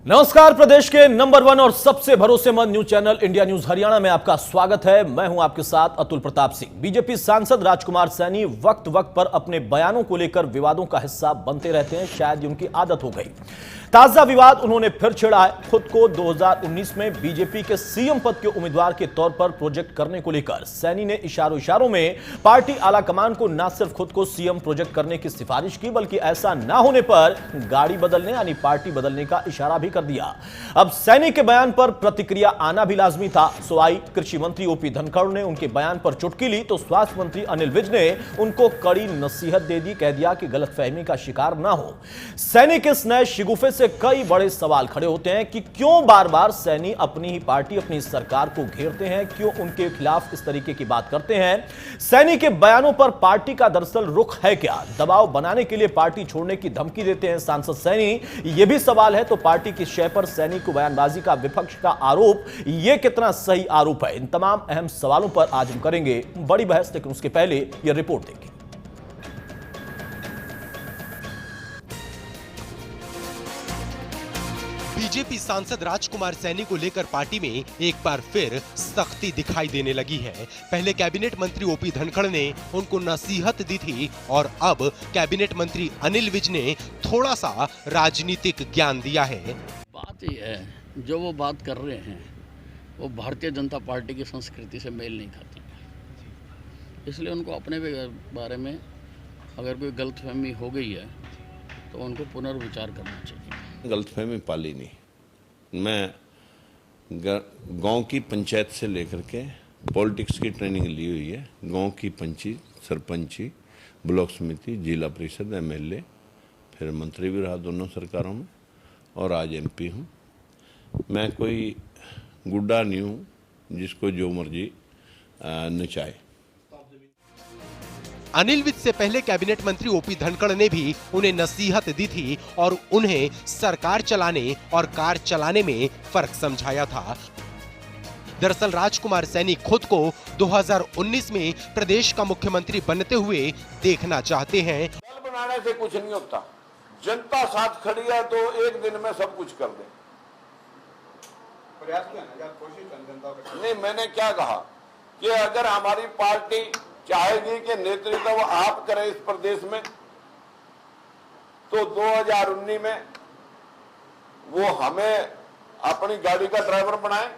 नमस्कार। प्रदेश के नंबर 1 और सबसे भरोसेमंद news channel India news Haryana में आपका स्वागत है। मैं हूं आपके साथ अतुल प्रताप सिंह। बीजेपी सांसद राजकुमार सैनी वक्त वक्त पर अपने बयानों को लेकर विवादों का हिस्सा बनते रहते हैं, शायद उनकी आदत हो गई। ताजा विवाद उन्होंने फिर छेड़ा है। खुद को 2019 में बीजेपी के सीएम पद के उम्मीदवार के तौर पर प्रोजेक्ट करने को लेकर सैनी ने इशारों में पार्टी आलाकमान को न सिर्फ खुद को सीएम प्रोजेक्ट करने की सिफारिश की, बल्कि ऐसा ना होने पर गाड़ी बदलने यानी पार्टी बदलने का इशारा भी कर दिया। अब सैनी के बयान पर प्रतिक्रिया आना भी लाजमी था। सुवाई कृषि मंत्री ओपी धनखड़ ने उनके बयान पर चुटकी ली तो स्वास्थ्य मंत्री अनिल विज ने उनको कड़ी नसीहत दे दी। कह दिया कि गलतफहमी का शिकार ना हो। सैनी के इस नए शिगुफे से कई बड़े सवाल खड़े होते हैं कि क्यों बार बार सैनी अपनी ही पार्टी, अपनी सरकार को घेरते हैं, क्यों उनके खिलाफ इस तरीके की बात करते हैं। सैनी के बयानों पर पार्टी का दरअसल रुख है क्या? दबाव बनाने के लिए पार्टी छोड़ने की धमकी देते हैं सांसद सैनी, यह भी सवाल है। तो पार्टी की शय पर सैनी को बयानबाजी का विपक्ष का आरोप, यह कितना सही आरोप है? इन तमाम अहम सवालों पर आज हम करेंगे बड़ी बहस, लेकिन उसके पहले यह रिपोर्ट देखें। बीजेपी सांसद राजकुमार सैनी को लेकर पार्टी में एक बार फिर सख्ती दिखाई देने लगी है। पहले कैबिनेट मंत्री ओपी धनखड़ ने उनको नसीहत दी थी और अब कैबिनेट मंत्री अनिल विज ने थोड़ा सा राजनीतिक ज्ञान दिया है। बात यह है, जो वो बात कर रहे हैं वो भारतीय जनता पार्टी की संस्कृति से मेल नहीं खाती, इसलिए उनको अपने बारे में अगर कोई गलतफहमी हो गई है तो उनको पुनर्विचार करना चाहिए। गलतफहमी पाली नहीं। मैं गांव की पंचायत से लेकर के पॉलिटिक्स की ट्रेनिंग ली हुई है। गांव की पंची, सरपंची, ब्लॉक समिति, जिला परिषद, एमएलए, फिर मंत्री भी रहा दोनों सरकारों में, और आज एमपी हूँ। मैं कोई गुड्डा नहीं हूँ जिसको जो मर्जी नचाए। अनिल विज से पहले कैबिनेट मंत्री ओपी धनखड़ ने भी उन्हें नसीहत दी थी और उन्हें सरकार चलाने और कार चलाने में फर्क समझाया था। दरअसल राजकुमार सैनी खुद को 2019 में प्रदेश का मुख्यमंत्री बनते हुए देखना चाहते हैं। दल बनाने से कुछ नहीं होता, जनता साथ खड़ी है तो एक दिन में सब कुछ कर दे। प्रयास किया ना, कोशिश जनता का। नहीं, मैंने क्या कहा कि अगर हमारी पार्टी चाहेगी कि नेतृत्व आप करें इस प्रदेश में, तो 2019 में वो हमें अपनी गाड़ी का ड्राइवर बनाए,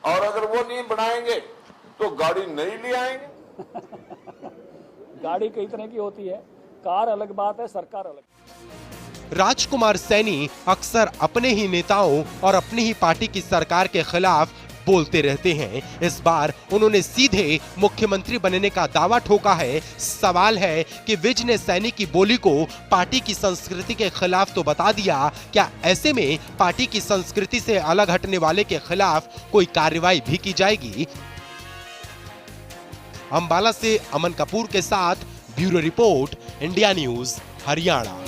और अगर वो नहीं बनाएंगे तो गाड़ी नहीं ले आएंगे। गाड़ी कई तरह की होती है, कार अलग बात है, सरकार अलग। राजकुमार सैनी अक्सर अपने ही नेताओं और अपनी ही पार्टी की सरकार के खिलाफ बोलते रहते हैं। इस बार उन्होंने सीधे मुख्यमंत्री बनने का दावा ठोका है। सवाल है कि विज ने सैनी की बोली को पार्टी की संस्कृति के खिलाफ तो बता दिया, क्या ऐसे में पार्टी की संस्कृति से अलग हटने वाले के खिलाफ कोई कार्रवाई भी की जाएगी? अंबाला से अमन कपूर के साथ bureau report, India news Haryana.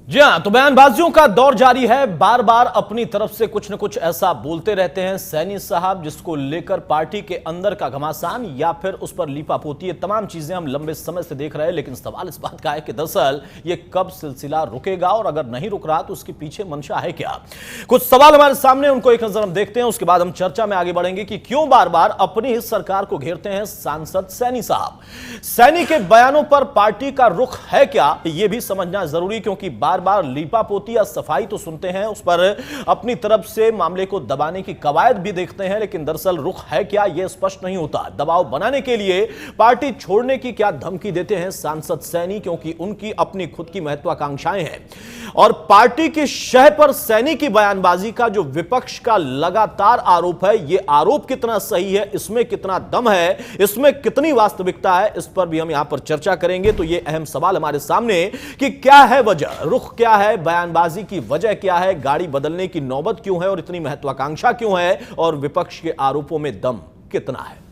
जी हां, तो बयानबाजियों का दौर जारी है। बार बार अपनी तरफ से कुछ न कुछ ऐसा बोलते रहते हैं सैनी साहब, जिसको लेकर पार्टी के अंदर का घमासान या फिर उस पर लीपापोती, ये तमाम चीजें हम लंबे समय से देख रहे हैं। लेकिन सवाल इस बात का है कि दरअसल ये कब सिलसिला रुकेगा, और अगर नहीं रुक रहा तो उसके पीछे मंशा है क्या? कुछ सवाल हमारे सामने, उनको एक नजर हम देखते हैं, उसके बाद हम चर्चा में आगे बढ़ेंगे कि क्यों बार बार अपनी ही सरकार को घेरते हैं सांसद सैनी साहब। सैनी के बयानों पर पार्टी का रुख है क्या, यह भी समझना जरूरी, क्योंकि बार बार लीपापोती या सफाई तो सुनते हैं, उस पर अपनी तरफ से मामले को दबाने की कवायद भी देखते हैं, लेकिन दरअसल रुख है क्या यह स्पष्ट नहीं होता। दबाव बनाने के लिए पार्टी छोड़ने की क्या धमकी देते हैं सांसद सैनी, क्योंकि उनकी अपनी खुद की महत्वाकांक्षाएं हैं। और पार्टी की शह पर सैनी की बयानबाजी का जो विपक्ष का लगातार आरोप है, यह आरोप कितना सही है, इसमें कितना दम है, इसमें कितनी वास्तविकता है, इस पर भी हम यहां पर चर्चा करेंगे। तो यह अहम सवाल हमारे सामने कि क्या है वजह, रुख क्या है, बयानबाजी की वजह क्या है, गाड़ी बदलने की नौबत क्यों है और इतनी महत्वाकांक्षा क्यों है, और विपक्ष के आरोपों में दम कितना है।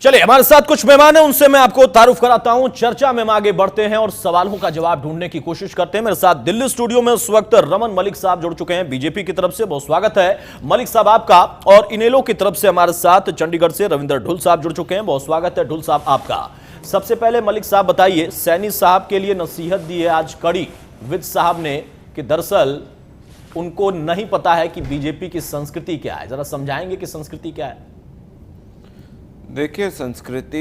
चलिए, हमारे साथ कुछ मेहमान हैं, उनसे मैं आपको तारुफ कराता हूं। चर्चा में हम आगे बढ़ते हैं और सवालों का जवाब ढूंढने की कोशिश करते हैं। मेरे साथ दिल्ली स्टूडियो में उस वक्त रमन मलिक साहब जुड़ चुके हैं बीजेपी की तरफ से, बहुत स्वागत है मलिक साहब आपका। और इनेलो की तरफ से हमारे साथ चंडीगढ़ से रविंदर ढुल साहब जुड़ चुके हैं, बहुत स्वागत है ढुल साहब आपका। सबसे पहले मलिक साहब बताइए, सैनी साहब के लिए नसीहत दी है आज कड़ी विद साहब ने कि दरअसल उनको नहीं पता है कि बीजेपी की संस्कृति क्या है, जरा समझाएंगे कि संस्कृति क्या है? देखिए, संस्कृति,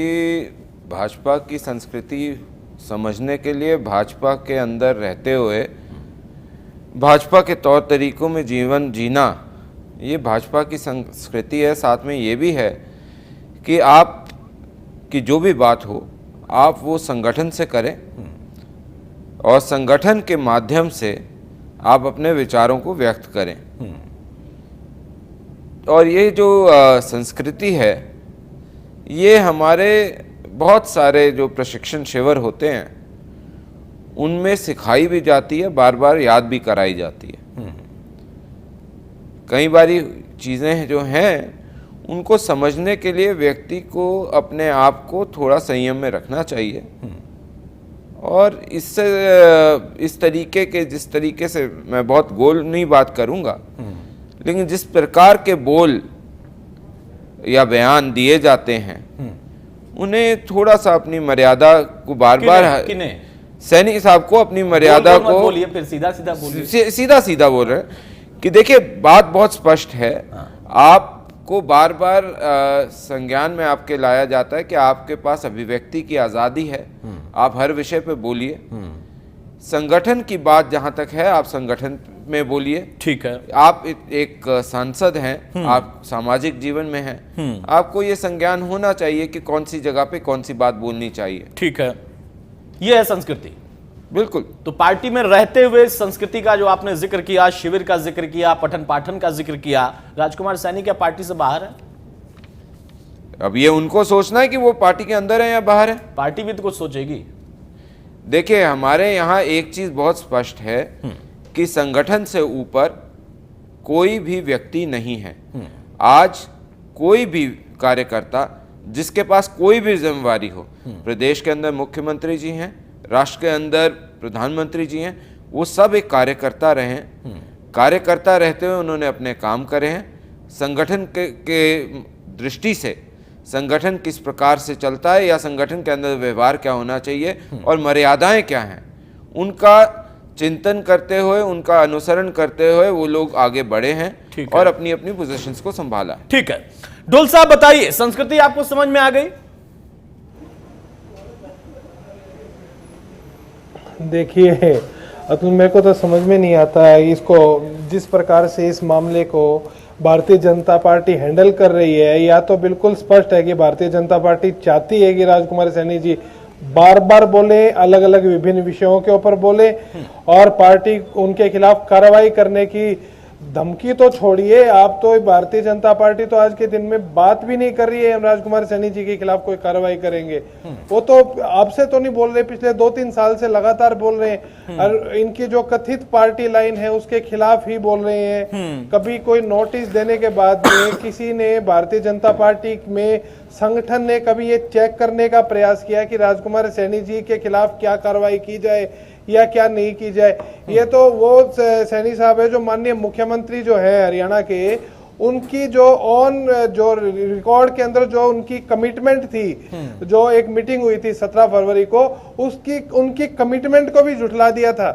भाजपा की संस्कृति समझने के लिए भाजपा के अंदर रहते हुए भाजपा के तौर तरीकों में जीवन जीना, ये भाजपा की संस्कृति है। साथ में ये भी है कि आप की जो भी बात हो आप वो संगठन से करें और संगठन के माध्यम से आप अपने विचारों को व्यक्त करें। और ये जो संस्कृति है, ये हमारे बहुत सारे जो प्रशिक्षण शिविर होते हैं उनमें सिखाई भी जाती है, बार बार याद भी कराई जाती है। कई बारी चीज़ें जो हैं उनको समझने के लिए व्यक्ति को अपने आप को थोड़ा संयम में रखना चाहिए। और इससे इस तरीके के, जिस तरीके से, मैं बहुत गोल नहीं बात करूंगा, लेकिन जिस प्रकार के बोल या बयान दिए जाते हैं उन्हें थोड़ा सा अपनी मर्यादा को बार बार, सैनी साहब को अपनी मर्यादा को बोलिए, फिर सीधा सीधा बोलिए। सीधा बोल रहे हैं कि देखिए, बात बहुत स्पष्ट है। आपको बार बार संज्ञान में आपके लाया जाता है कि आपके पास अभिव्यक्ति की आज़ादी है, आप हर विषय पे बोलिए। संगठन की बात जहां तक है, आप संगठन में बोलिए, ठीक है। आप एक सांसद हैं, आप सामाजिक जीवन में हैं, आपको ये संज्ञान होना चाहिए कि कौन सी जगह पे कौन सी बात बोलनी चाहिए। ठीक है, ये है संस्कृति। बिल्कुल। तो पार्टी में रहते हुए संस्कृति का जो आपने जिक्र किया, शिविर का जिक्र किया, पठन पाठन का जिक्र किया, राजकुमार सैनी क्या पार्टी से बाहर है? अब ये उनको सोचना है कि वो पार्टी के अंदर है या बाहर है। पार्टी भी तो कुछ सोचेगी। देखिए, हमारे यहाँ एक चीज बहुत स्पष्ट है कि संगठन से ऊपर कोई भी व्यक्ति नहीं है। आज कोई भी कार्यकर्ता जिसके पास कोई भी जिम्मेवारी हो, प्रदेश के अंदर मुख्यमंत्री जी हैं, राष्ट्र के अंदर प्रधानमंत्री जी हैं, वो सब एक कार्यकर्ता रहे हैं। कार्यकर्ता रहते हुए उन्होंने अपने काम करे हैं। संगठन के दृष्टि से संगठन किस प्रकार से चलता है या संगठन के अंदर व्यवहार क्या होना चाहिए और मर्यादाएं क्या हैं, उनका चिंतन करते हुए, उनका अनुसरण करते हुए वो लोग आगे बढ़े हैं और अपनी अपनी पोजीशंस को संभाला है। ठीक है, ढोल साहब बताइए, संस्कृति आपको समझ में आ गई? देखिए अतुल, मेरे को तो समझ में नहीं आता है इसको, जिस प्रकार से इस मामले को भारतीय जनता पार्टी हैंडल कर रही है। या तो बिल्कुल स्पष्ट है कि भारतीय जनता पार्टी चाहती है कि राजकुमार सैनी जी बार बार बोले, अलग अलग विभिन्न विषयों के ऊपर बोले और पार्टी उनके खिलाफ कार्रवाई करने की धमकी तो छोड़िए, आप तो भारतीय जनता पार्टी तो आज के दिन में बात भी नहीं कर रही है राजकुमार सैनी जी के खिलाफ कोई कार्रवाई करेंगे। वो तो आपसे तो नहीं बोल रहे, पिछले 2-3 साल से लगातार बोल रहे हैं और इनकी जो कथित पार्टी लाइन है उसके खिलाफ ही बोल रहे हैं। कभी कोई नोटिस देने के बाद में किसी ने, भारतीय जनता पार्टी में संगठन ने कभी ये चेक करने का प्रयास किया कि राजकुमार सैनी जी के खिलाफ क्या कार्रवाई की जाए या क्या नहीं की जाए? ये तो वो सैनी साहब है जो माननीय मुख्यमंत्री जो है हरियाणा के, उनकी जो रिकॉर्ड के अंदर जो उनकी कमिटमेंट थी, जो एक मीटिंग हुई थी 17 फरवरी को, उनकी कमिटमेंट को भी झुठला दिया था।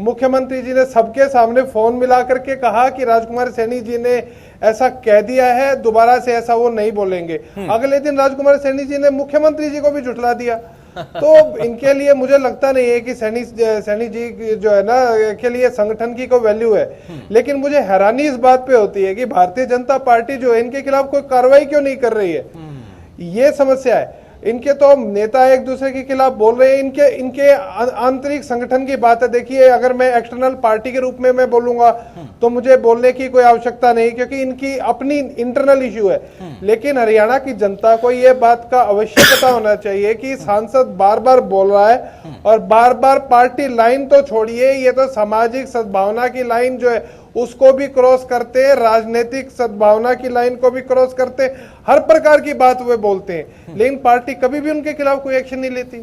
मुख्यमंत्री जी ने सबके सामने फोन मिला करके कहा कि राजकुमार सैनी जी ने ऐसा कह दिया है, दोबारा से ऐसा वो नहीं बोलेंगे। अगले दिन राजकुमार सैनी जी ने मुख्यमंत्री जी को भी झुठला दिया। तो इनके लिए मुझे लगता नहीं है कि सैनी जी जो है ना के लिए संगठन की कोई वैल्यू है। लेकिन मुझे हैरानी इस बात पे होती है कि भारतीय जनता पार्टी जो है इनके खिलाफ कोई कार्रवाई क्यों नहीं कर रही है, ये समस्या है। इनके तो नेता एक दूसरे के खिलाफ बोल रहे हैं, इनके आंतरिक संगठन की बात है। देखिए, अगर मैं एक्सटर्नल पार्टी के रूप में मैं बोलूंगा तो मुझे बोलने की कोई आवश्यकता नहीं, क्योंकि इनकी अपनी इंटरनल इश्यू है। लेकिन हरियाणा की जनता को यह बात का अवश्य पता होना चाहिए कि सांसद बार बार बोल रहा है और बार बार पार्टी लाइन तो छोड़िए, ये तो सामाजिक सद्भावना की लाइन जो है उसको भी क्रॉस करते हैं, राजनीतिक सद्भावना की लाइन को भी क्रॉस करते हैं, हर प्रकार की बात वे बोलते हैं, लेकिन पार्टी कभी भी उनके खिलाफ कोई एक्शन नहीं लेती।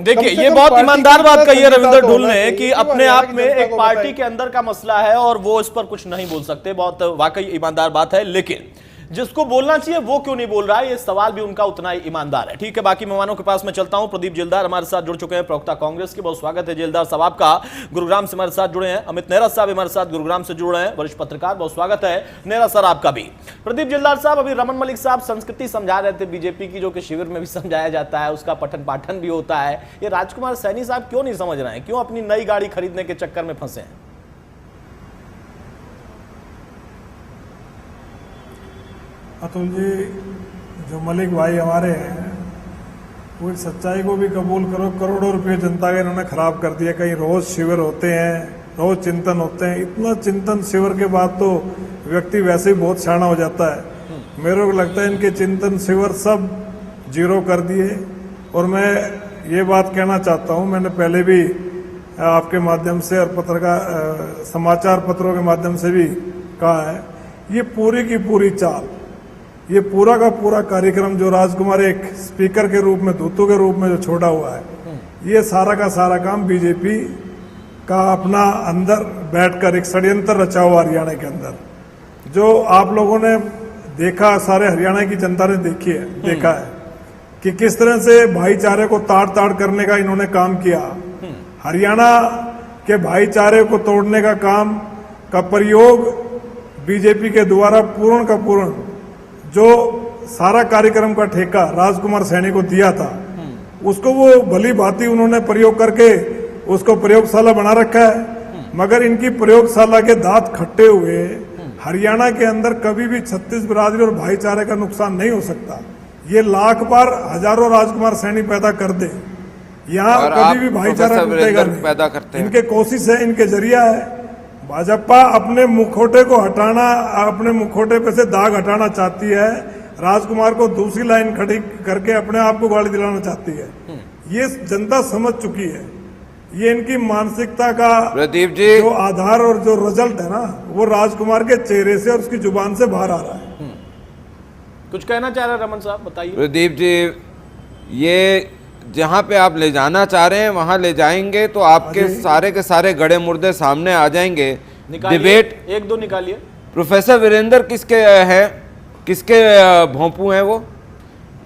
देखिए, ये बहुत ईमानदार बात कही है रविंदर ढुल ने कि अपने आप में एक पार्टी के अंदर का मसला है और वो इस पर कुछ नहीं बोल सकते। बहुत वाकई ईमानदार बात है, लेकिन जिसको बोलना चाहिए वो क्यों नहीं बोल रहा है, ये सवाल भी उनका उतना ही ईमानदार है। ठीक है, बाकी मेहमानों के पास मैं चलता हूं। प्रदीप जेलदार हमारे साथ जुड़ चुके हैं, प्रवक्ता कांग्रेस के। बहुत स्वागत है जेलदार साहब आपका। गुरुग्राम से हमारे साथ जुड़े हैं अमित नेहरा साहब, हमारे साथ गुरुग्राम से जुड़ रहे हैं, वरिष्ठ पत्रकार। बहुत स्वागत है नेहरा सर आपका भी। प्रदीप जेलदार साहब, अभी रमन मलिक साहब संस्कृति समझा रहे थे बीजेपी की, जो कि शिविर में भी समझाया जाता है, उसका पठन पाठन भी होता है। ये राजकुमार सैनी साहब क्यों नहीं समझ रहे हैं, क्यों अपनी नई गाड़ी खरीदने के चक्कर में फंसे हैं? अतुल जी, जो मलिक भाई हमारे हैं, वो सच्चाई को भी कबूल करो, करोड़ों रुपए जनता के इन्होंने खराब कर दिया। कहीं रोज शिविर होते हैं, रोज चिंतन होते हैं, इतना चिंतन शिविर के बाद तो व्यक्ति वैसे ही बहुत शाना हो जाता है। मेरे को लगता है इनके चिंतन शिविर सब जीरो कर दिए। और मैं ये बात कहना चाहता हूँ, मैंने पहले भी आपके माध्यम से और पत्रकार समाचार पत्रों के माध्यम से भी कहा है, ये पूरी की पूरी चाल, ये पूरा का पूरा कार्यक्रम जो राजकुमार एक स्पीकर के रूप में, दूतों के रूप में जो छोड़ा हुआ है, ये सारा का सारा काम बीजेपी का अपना अंदर बैठकर एक षड्यंत्र रचा हुआ हरियाणा के अंदर, जो आप लोगों ने देखा, सारे हरियाणा की जनता ने देखा है कि किस तरह से भाईचारे को ताड़ ताड़ करने का इन्होंने काम किया। हरियाणा के भाईचारे को तोड़ने का काम का प्रयोग बीजेपी के द्वारा पूर्ण का पूर्ण जो सारा कार्यक्रम का ठेका राजकुमार सैनी को दिया था, उसको वो भली भांति उन्होंने प्रयोग करके उसको प्रयोगशाला बना रखा है। मगर इनकी प्रयोगशाला के दांत खट्टे हुए हरियाणा के अंदर कभी भी छत्तीस बिरादरी और भाईचारे का नुकसान नहीं हो सकता। ये लाख बार हजारों राजकुमार सैनी पैदा कर दे, यहाँ कभी भी भाईचारा टूटेगा नहीं। इनके कोशिश है, इनके जरिया है। भाजपा अपने मुखौटे को हटाना, अपने मुखौटे पे से दाग हटाना चाहती है, राजकुमार को दूसरी लाइन खड़ी करके अपने आप को गाली दिलाना चाहती है। ये जनता समझ चुकी है। ये इनकी मानसिकता का प्रदीप जी जो आधार और जो रिजल्ट है ना, वो राजकुमार के चेहरे से और उसकी जुबान से बाहर आ रहा है। कुछ कहना चाह रहे हैं रमन साहब, बताइए। प्रदीप जी, ये जहाँ पे आप ले जाना चाह रहे हैं वहाँ ले जाएंगे तो आपके सारे के सारे गड़े मुर्दे सामने आ जाएंगे। डिबेट एक दो निकालिए। प्रोफेसर वीरेंद्र किसके हैं, किसके भोंपू हैं वो,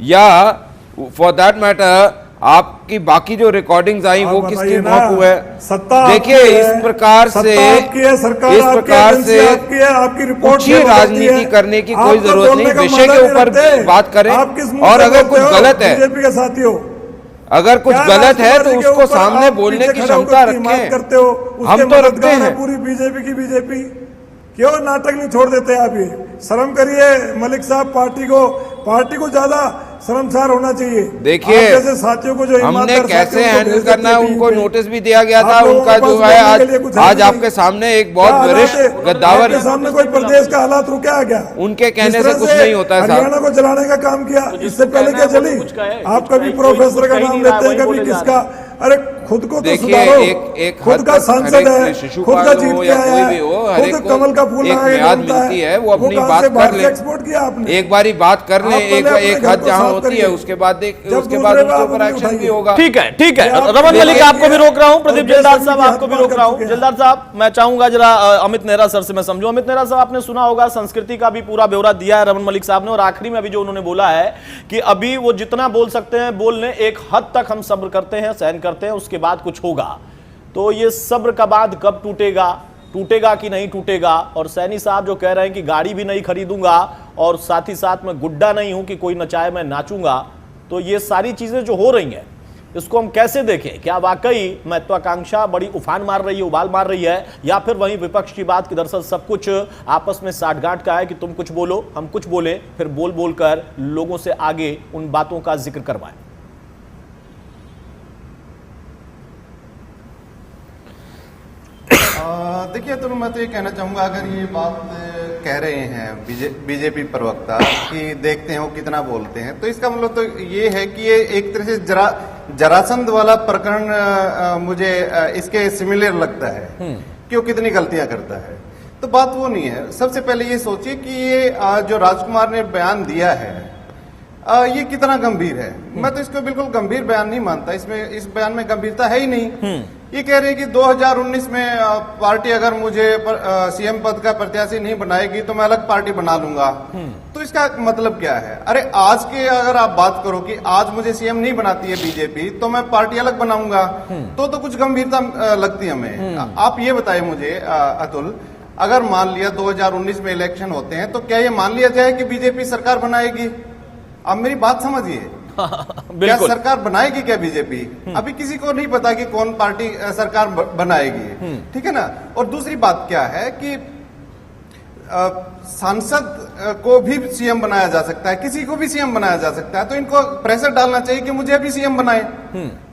या फॉर दैट मैटर आपकी बाकी जो रिकॉर्डिंग्स आई वो किसकी भोंपू है? देखिए, इस प्रकार से आपकी रिपोर्ट की राजनीति करने की कोई जरूरत नहीं। विषय के ऊपर बात करें, और अगर कुछ गलत है, बीजेपी के साथियों, अगर कुछ गलत है तो उसको सामने बोलने की क्षमता रखें। करते हो, हम तो रखते हैं। पूरी बीजेपी की बीजेपी क्यों नाटक नहीं छोड़ देते आप? ये शर्म करिए मलिक साहब, पार्टी को ज्यादा शर्मसार होना चाहिए। देखिए, जैसे साथियों को जो हमने कैसे हैंडल करना है उनको नोटिस भी दिया गया था। उनका जो है आज आपके सामने एक बहुत वरिष्ठ गद्दावर, सामने कोई प्रदेश का हालात रुका है क्या? उनके कहने से कुछ नहीं होता है। हरियाणा को जलाने का काम किया, इससे पहले क्या चली? आप कभी प्रोफेसर का नाम लेते हैं, कभी किसका। अरे खुद को तो सुधारो, खुद का सांसद है, खुद का जीत के आया है, खुद कमल का फूल मिलती है, वो अपनी बात कर ले। एक्सपोर्ट किया आपने, एक बारी बात कर ले, एक हद जहाँ होती है उसके बाद उनके ऊपर एक्शन भी होगा। ठीक है। रमन मलिक, आपको भी रोक रहा हूं। प्रदीप जेलदार साहब, आपको भी रोक रहा हूं। जेलदार साहब, मैं चाहूंगा जरा अमित नेहरा सर से मैं समझूं। अमित नेहरा साहब, आपने सुना होगा, संस्कृति का भी पूरा ब्यौरा दिया है रमन मलिक साहब ने, और आखिरी में अभी जो उन्होंने बोला है कि अभी वो जितना बोल सकते हैं बोल लें, एक हद तक हम सब्र करते हैं, सहन करते हैं, उसके बाद कुछ होगा। तो ये सब्र का बांध कब टूटेगा कि नहीं टूटेगा? और सैनी साहब जो कह रहे हैं कि गाड़ी भी नहीं खरीदूंगा और साथ ही साथ मैं गुड्डा नहीं हूं कि कोई नचाए मैं नाचूंगा, तो ये सारी चीजें जो हो रही हैं इसको हम कैसे देखें? क्या वाकई महत्वाकांक्षा बड़ी उफान मार रही है, उबाल मार रही है, या फिर वहीं विपक्ष की बात की दरअसल सब कुछ आपस में साठगांठ का है कि तुम कुछ बोलो हम कुछ बोले, फिर बोल बोल कर लोगों से आगे उन बातों का जिक्र करवाएं? देखिए, तो मैं तो ये कहना चाहूंगा, अगर ये बात कह रहे हैं बीजेपी प्रवक्ता कि देखते हैं वो कितना बोलते हैं, तो इसका मतलब तो ये है कि ये एक तरह से जरासंध वाला प्रकरण मुझे इसके सिमिलर लगता है कि वो कितनी गलतियां करता है। तो बात वो नहीं है। सबसे पहले ये सोचिए कि ये जो राजकुमार ने बयान दिया है ये कितना गंभीर है। मैं तो इसको बिल्कुल गंभीर बयान नहीं मानता। इसमें इस बयान में गंभीरता है ही नहीं। ये कह रहे हैं कि 2019 में पार्टी अगर मुझे सीएम पद का प्रत्याशी नहीं बनाएगी तो मैं अलग पार्टी बना लूंगा। तो इसका मतलब क्या है? अरे आज के अगर आप बात करो कि आज मुझे सीएम नहीं बनाती है बीजेपी तो मैं पार्टी अलग बनाऊंगा, तो कुछ गंभीरता लगती है हमें। आप ये बताइए मुझे अतुल, अगर मान लिया 2019 में इलेक्शन होते हैं तो क्या ये मान लिया जाए कि बीजेपी सरकार बनाएगी? आप मेरी बात समझिए। क्या सरकार बनाएगी क्या बीजेपी? अभी किसी को नहीं पता कि कौन पार्टी सरकार बनाएगी, ठीक है ना। और दूसरी बात क्या है कि सांसद को भी सीएम बनाया जा सकता है, किसी को भी सीएम बनाया जा सकता है। तो इनको प्रेशर डालना चाहिए कि मुझे भी सीएम बनाए,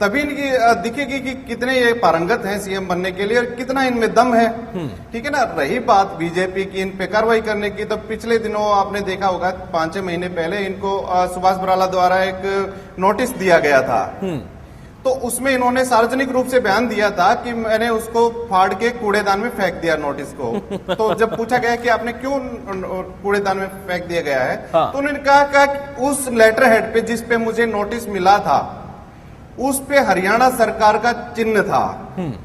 तभी इनकी दिखेगी कि कितने ये पारंगत हैं सीएम बनने के लिए और कितना इनमें दम है, ठीक है ना। रही बात बीजेपी की इन पे कार्रवाई करने की, तो पिछले दिनों आपने देखा होगा 5-6 महीने पहले इनको सुभाष बराला द्वारा एक नोटिस दिया गया था। तो उसमें इन्होंने सार्वजनिक रूप से बयान दिया था कि मैंने उसको फाड़ के कूड़ेदान में फेंक दिया नोटिस को। तो जब पूछा गया कि आपने क्यों कूड़ेदान में फेंक दिया गया है, तो उन्होंने कहा कि उस लेटर हेड पे जिस पे मुझे नोटिस मिला था उस पे हरियाणा सरकार का चिन्ह था।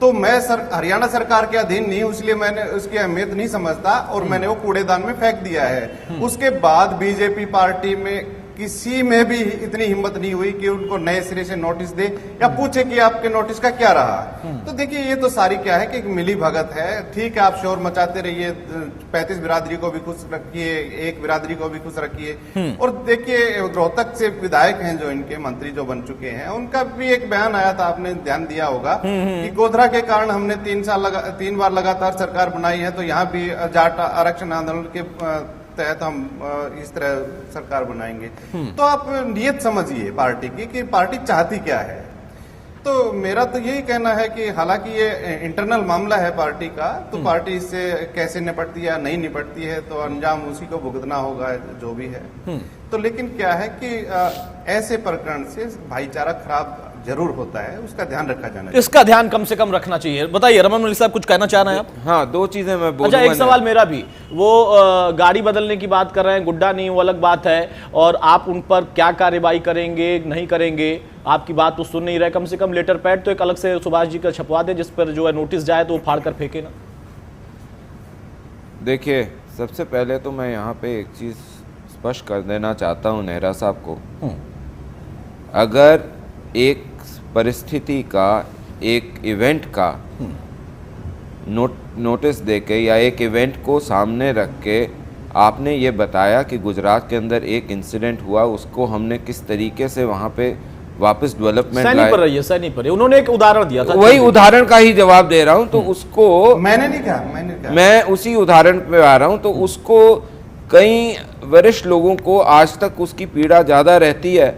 तो मैं हरियाणा सरकार के अधीन नहीं हूं, इसलिए मैंने उसकी अहमियत नहीं समझता और मैंने वो कूड़ेदान में फेंक दिया है। उसके बाद बीजेपी पार्टी में किसी में भी इतनी हिम्मत नहीं हुई कि उनको नए सिरे से नोटिस दे या पूछे कि आपके नोटिस का क्या रहा। तो देखिए ये तो सारी क्या है कि एक मिली भगत है। ठीक है, आप शोर मचाते रहिए, 35 बिरादरी को भी खुश रखिए, एक बिरादरी को भी खुश रखिए। और देखिए रोहतक से विधायक हैं जो इनके मंत्री जो बन चुके हैं, उनका भी एक बयान आया था, आपने ध्यान दिया होगा कि गोधरा के कारण हमने 3 बार लगातार सरकार बनाई है, तो यहाँ भी जाट आरक्षण आंदोलन के तहत हम इस तरह सरकार बनाएंगे। तो आप नियत समझिए पार्टी की कि पार्टी चाहती क्या है। तो मेरा तो यही कहना है कि हालांकि ये इंटरनल मामला है पार्टी का, तो पार्टी इससे कैसे निपटती है या नहीं निपटती है तो अंजाम उसी को भुगतना होगा जो भी है। तो लेकिन क्या है कि ऐसे प्रकरण से भाईचारा खराब जरूर होता है, उसका ध्यान रखा जाना चाहिए। इसका ध्यान कम से कम रखना चाहिए। बताइए रमन मलिक साहब, कुछ कहना चाह रहे हैं आप? हाँ, 2 चीजें मैं बोलूंगा। अच्छा, एक सवाल मेरा भी, वो गाड़ी बदलने की बात कर रहे हैं, गुड्डा नहीं, वो अलग बात है, और आप उन पर क्या कार्रवाई करेंगे नहीं करेंगे, आपकी बात तो सुन नहीं रहे। कम से कम लेटर पैड तो एक अलग से सुभाष जी का छपवा दे जिस पर जो है नोटिस जाए तो वो फाड़ कर फेंके ना। देखिए, सबसे पहले तो मैं यहाँ पे एक चीज स्पष्ट कर देना चाहता हूँ नेहरा साहब को। अगर एक परिस्थिति का, एक इवेंट का नोटिस देके या एक इवेंट को सामने रख के आपने ये बताया कि गुजरात के अंदर एक इंसिडेंट हुआ, उसको हमने किस तरीके से वहाँ पे वापस डेवलपमेंट लाए, सही पर उन्होंने एक उदाहरण दिया था, वही उदाहरण का ही जवाब दे रहा हूँ। तो उसको मैंने नहीं कहा, मैं उसी उदाहरण पे आ रहा हूँ। तो उसको कई वरिष्ठ लोगों को आज तक उसकी पीड़ा ज्यादा रहती है,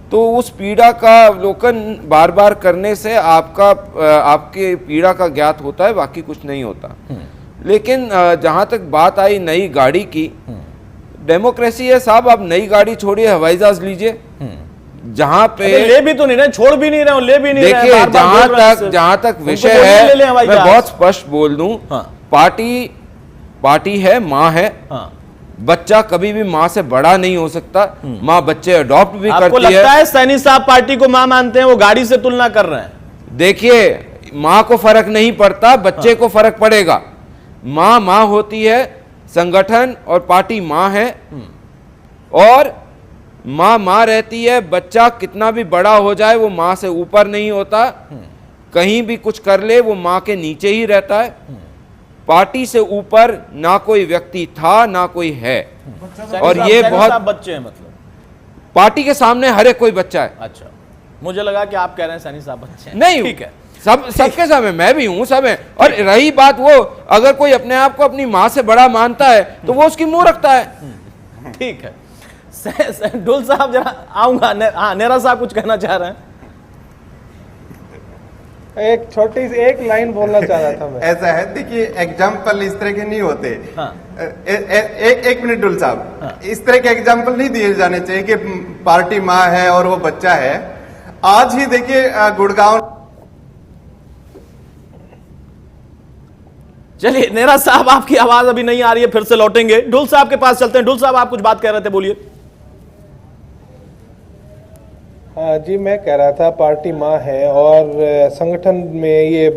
तो उस पीड़ा का अवलोकन बार बार करने से आपके पीड़ा का ज्ञात होता है, बाकी कुछ नहीं होता। लेकिन जहां तक बात आई नई गाड़ी की, डेमोक्रेसी है साहब, आप नई गाड़ी छोड़िए, हवाई जहाज लीजिए। जहां पे ले भी तो नहीं रहे, छोड़ भी नहीं रहे, ले भी नहीं रहे। देखिए, जहां तक विषय है, मैं बहुत स्पष्ट बोल दूं, पार्टी है, माँ है, बच्चा कभी भी माँ से बड़ा नहीं हो सकता। माँ बच्चे अडॉप्ट भी करती है। आपको लगता है सैनी साहब पार्टी को माँ मानते हैं, वो गाड़ी से तुलना कर रहे हैं? देखिए, माँ को फर्क नहीं पड़ता, बच्चे को फर्क पड़ेगा। माँ होती है, संगठन और पार्टी माँ है, और माँ रहती है। बच्चा कितना भी बड़ा हो जाए वो माँ से ऊपर नहीं होता, कहीं भी कुछ कर ले वो माँ के नीचे ही रहता है। पार्टी से ऊपर ना कोई व्यक्ति था ना कोई है, और ये बहुत बच्चे हैं, मतलब पार्टी के सामने हर एक कोई बच्चा है। अच्छा, मुझे लगा कि आप कह रहे हैं सैनी साहब बच्चे हैं। नहीं, ठीक है, सबके सामने, मैं भी हूं, सब है। और रही बात, वो अगर कोई अपने आप को अपनी माँ से बड़ा मानता है तो वो उसकी मुंह रखता है। ठीक है। डुल साहब जरा आऊंगा। हाँ, नेहरा साहब कुछ कहना चाह रहे हैं? एक छोटी सी एक लाइन बोलना चाह रहा था मैं। ऐसा है, देखिए एग्जाम्पल इस तरह के नहीं होते। एक मिनट डुल साहब, इस तरह के एग्जाम्पल नहीं दिए जाने चाहिए कि पार्टी माँ है और वो बच्चा है। आज ही देखिए गुड़गांव चलिए नेहरा साहब, आपकी आवाज अभी नहीं आ रही है, फिर से लौटेंगे। ढुल साहब के पास चलते हैं। ढुल साहब, आप कुछ बात कह रहे थे, बोलिए। हाँ जी, मैं कह रहा था पार्टी माँ है और संगठन में ये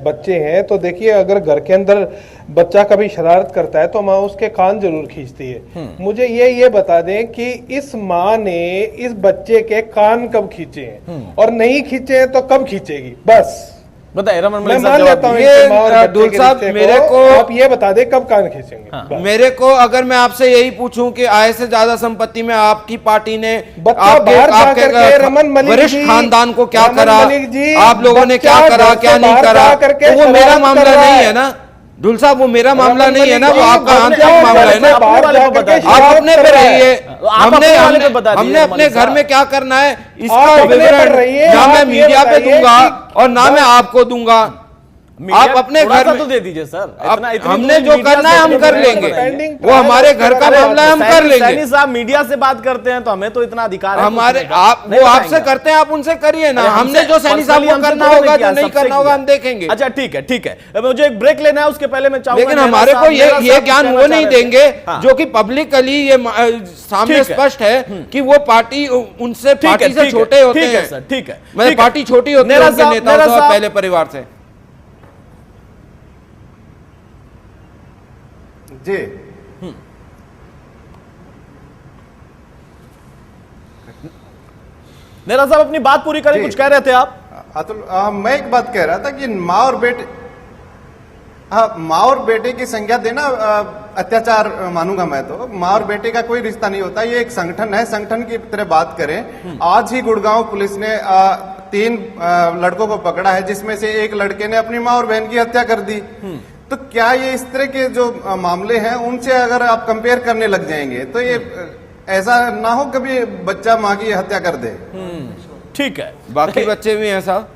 बच्चे हैं, तो देखिए अगर घर के अंदर बच्चा कभी शरारत करता है तो माँ उसके कान जरूर खींचती है। मुझे ये बता दें कि इस माँ ने इस बच्चे के कान कब खींचे हैं और नहीं खींचे हैं तो कब खींचेगी, बस बताइए। रमन मैं मलिक मान साहब, लेता हूँ ये ढुल साहब, मेरे को आप ये बता दें कब कान खींचेंगे। मेरे को अगर मैं आपसे यही पूछूं कि आय से ज्यादा संपत्ति में आपकी पार्टी ने बच्चा बाहर जा करके रमन मलिक वरिष्ठ जी, खानदान को क्या रमन करा, मलिक जी, आप लोगों ने क्या बच्चा करा घर क्या से नहीं बाहर करा, जा करके तो वो मेरा शरारत मामला कर रहा नहीं है। है ना ढुल साहब, वो मेरा मामला नहीं है ना, वो आपका बच्चा आंतरिक मामला है ना। बाहर जा करके आप शरारत अपने कर पे रहा है। रहिए, आप अपने वाले पे बता दीजिए हमने अपने मलिक घर साहब। में क्या करना है आप इसका अपने पर विवरण रहिए, ना आप मैं ये मीडिया पे बताइए दूंगा कि और ना मैं आपको दूंगा। आप अपने थोड़ा घर सा में तो दे दीजिए सर। हमने जो करना है हम कर लेंगे, वो हमारे घर का मामला है, हम कर लेंगे। सैनी साहब मीडिया से बात करते हैं तो हमें तो इतना अधिकार है हमारे पूछने का। आप नहीं वो बताएंगे आपसे करते हैं, आप उनसे करिए ना। अरे हमने जो सैनी साहब को हमसे करना थोड़ी होगा, किया, जो नहीं सबसे करना होगा, किया। हम देखेंगे। अच्छा ठीक है, ठीक है। मुझे एक ब्रेक लेना है, उसके पहले मैं चाहूंगा लेकिन नेहरा हमारे साहब, को नेहरा ये साहब ज्ञान कहना वो चाह नहीं रहे थे। देंगे हाँ। जो कि पब्लिकली ये सामने ठीक है। स्पष्ट है कि वो पार्टी उनसे ठीक है, पार्टी से ठीक है, छोटे होते ठीक है हैं सर, ठीक है, मतलब ठीक है। पार्टी छोटी होती है नेहरा उनके साहब, नेताओं नेहरा से और साहब। पहले परिवार से। जी नेहरा साहब अपनी बात पूरी करें, जी। कुछ कह रहे थे आप। अतुल, मैं एक बात कह रहा था कि माँ और बेटे, हाँ, माँ और बेटे की संज्ञा देना अत्याचार मानूंगा मैं तो। माँ और बेटे का कोई रिश्ता नहीं होता, ये एक संगठन है, संगठन की तरह बात करें। आज ही गुड़गांव पुलिस ने 3 लड़कों को पकड़ा है, जिसमें से एक लड़के ने अपनी माँ और बहन की हत्या कर दी। तो क्या ये इस तरह के जो मामले हैं उनसे अगर आप कंपेयर करने लग जाएंगे तो ये ऐसा ना हो कभी बच्चा माँ की हत्या कर दे। ठीक है, बाकी बच्चे भी हैं साहब,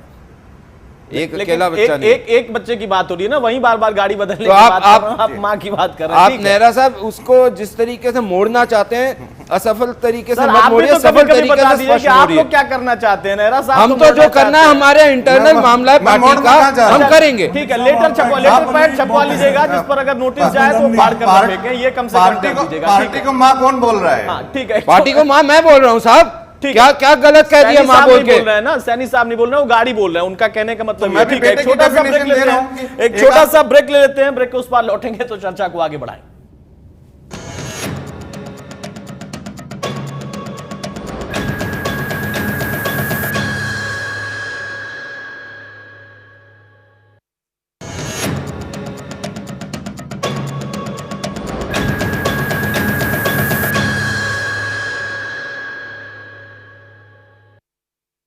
एक लेकिन अकेला बच्चा नहीं। एक बच्चे की बात हो रही है ना, वहीं बार बार गाड़ी बदलने तो की बात कर रहे हैं, आप माँ की बात कर रहे हैं। आप ठीक है। नेहरा साहब उसको जिस तरीके से मोड़ना चाहते हैं, असफल तरीके से सर मत आप भी मोड़िए, तो सफल कभी-कभी तरीके बता से दीजिए स्पष्ट कि आप मोड़िए। लोग क्या करना चाहते हैं। नेहरा साहब हम तो जो करना है हमारे इंटरनल मामला है पार्टी का, हम करेंगे। ठीक है, लेटर पैड छपवा लीजिएगा, जिस पर अगर नोटिस जाए तो फाड़ कर फेंकें, ये कम से कम कर दीजिएगा। पार्टी को माँ कौन बोल रहा है? हाँ ठीक है, पार्टी को माँ मैं बोल रहा हूँ साहब, क्या क्या गलत कह दिया माँ बोल के? बोल रहे हैं ना, सैनी साहब नहीं बोल रहे, वो गाड़ी बोल रहे हैं, उनका कहने का मतलब ये। मैं भी ठीक है, एक बेटे की छोटा सा ब्रेक definition लेते दे रहा हैं, हूं कि एक छोटा सा ब्रेक ले लेते हैं, ब्रेक के उस पार लौटेंगे तो चर्चा को आगे बढ़ाएं।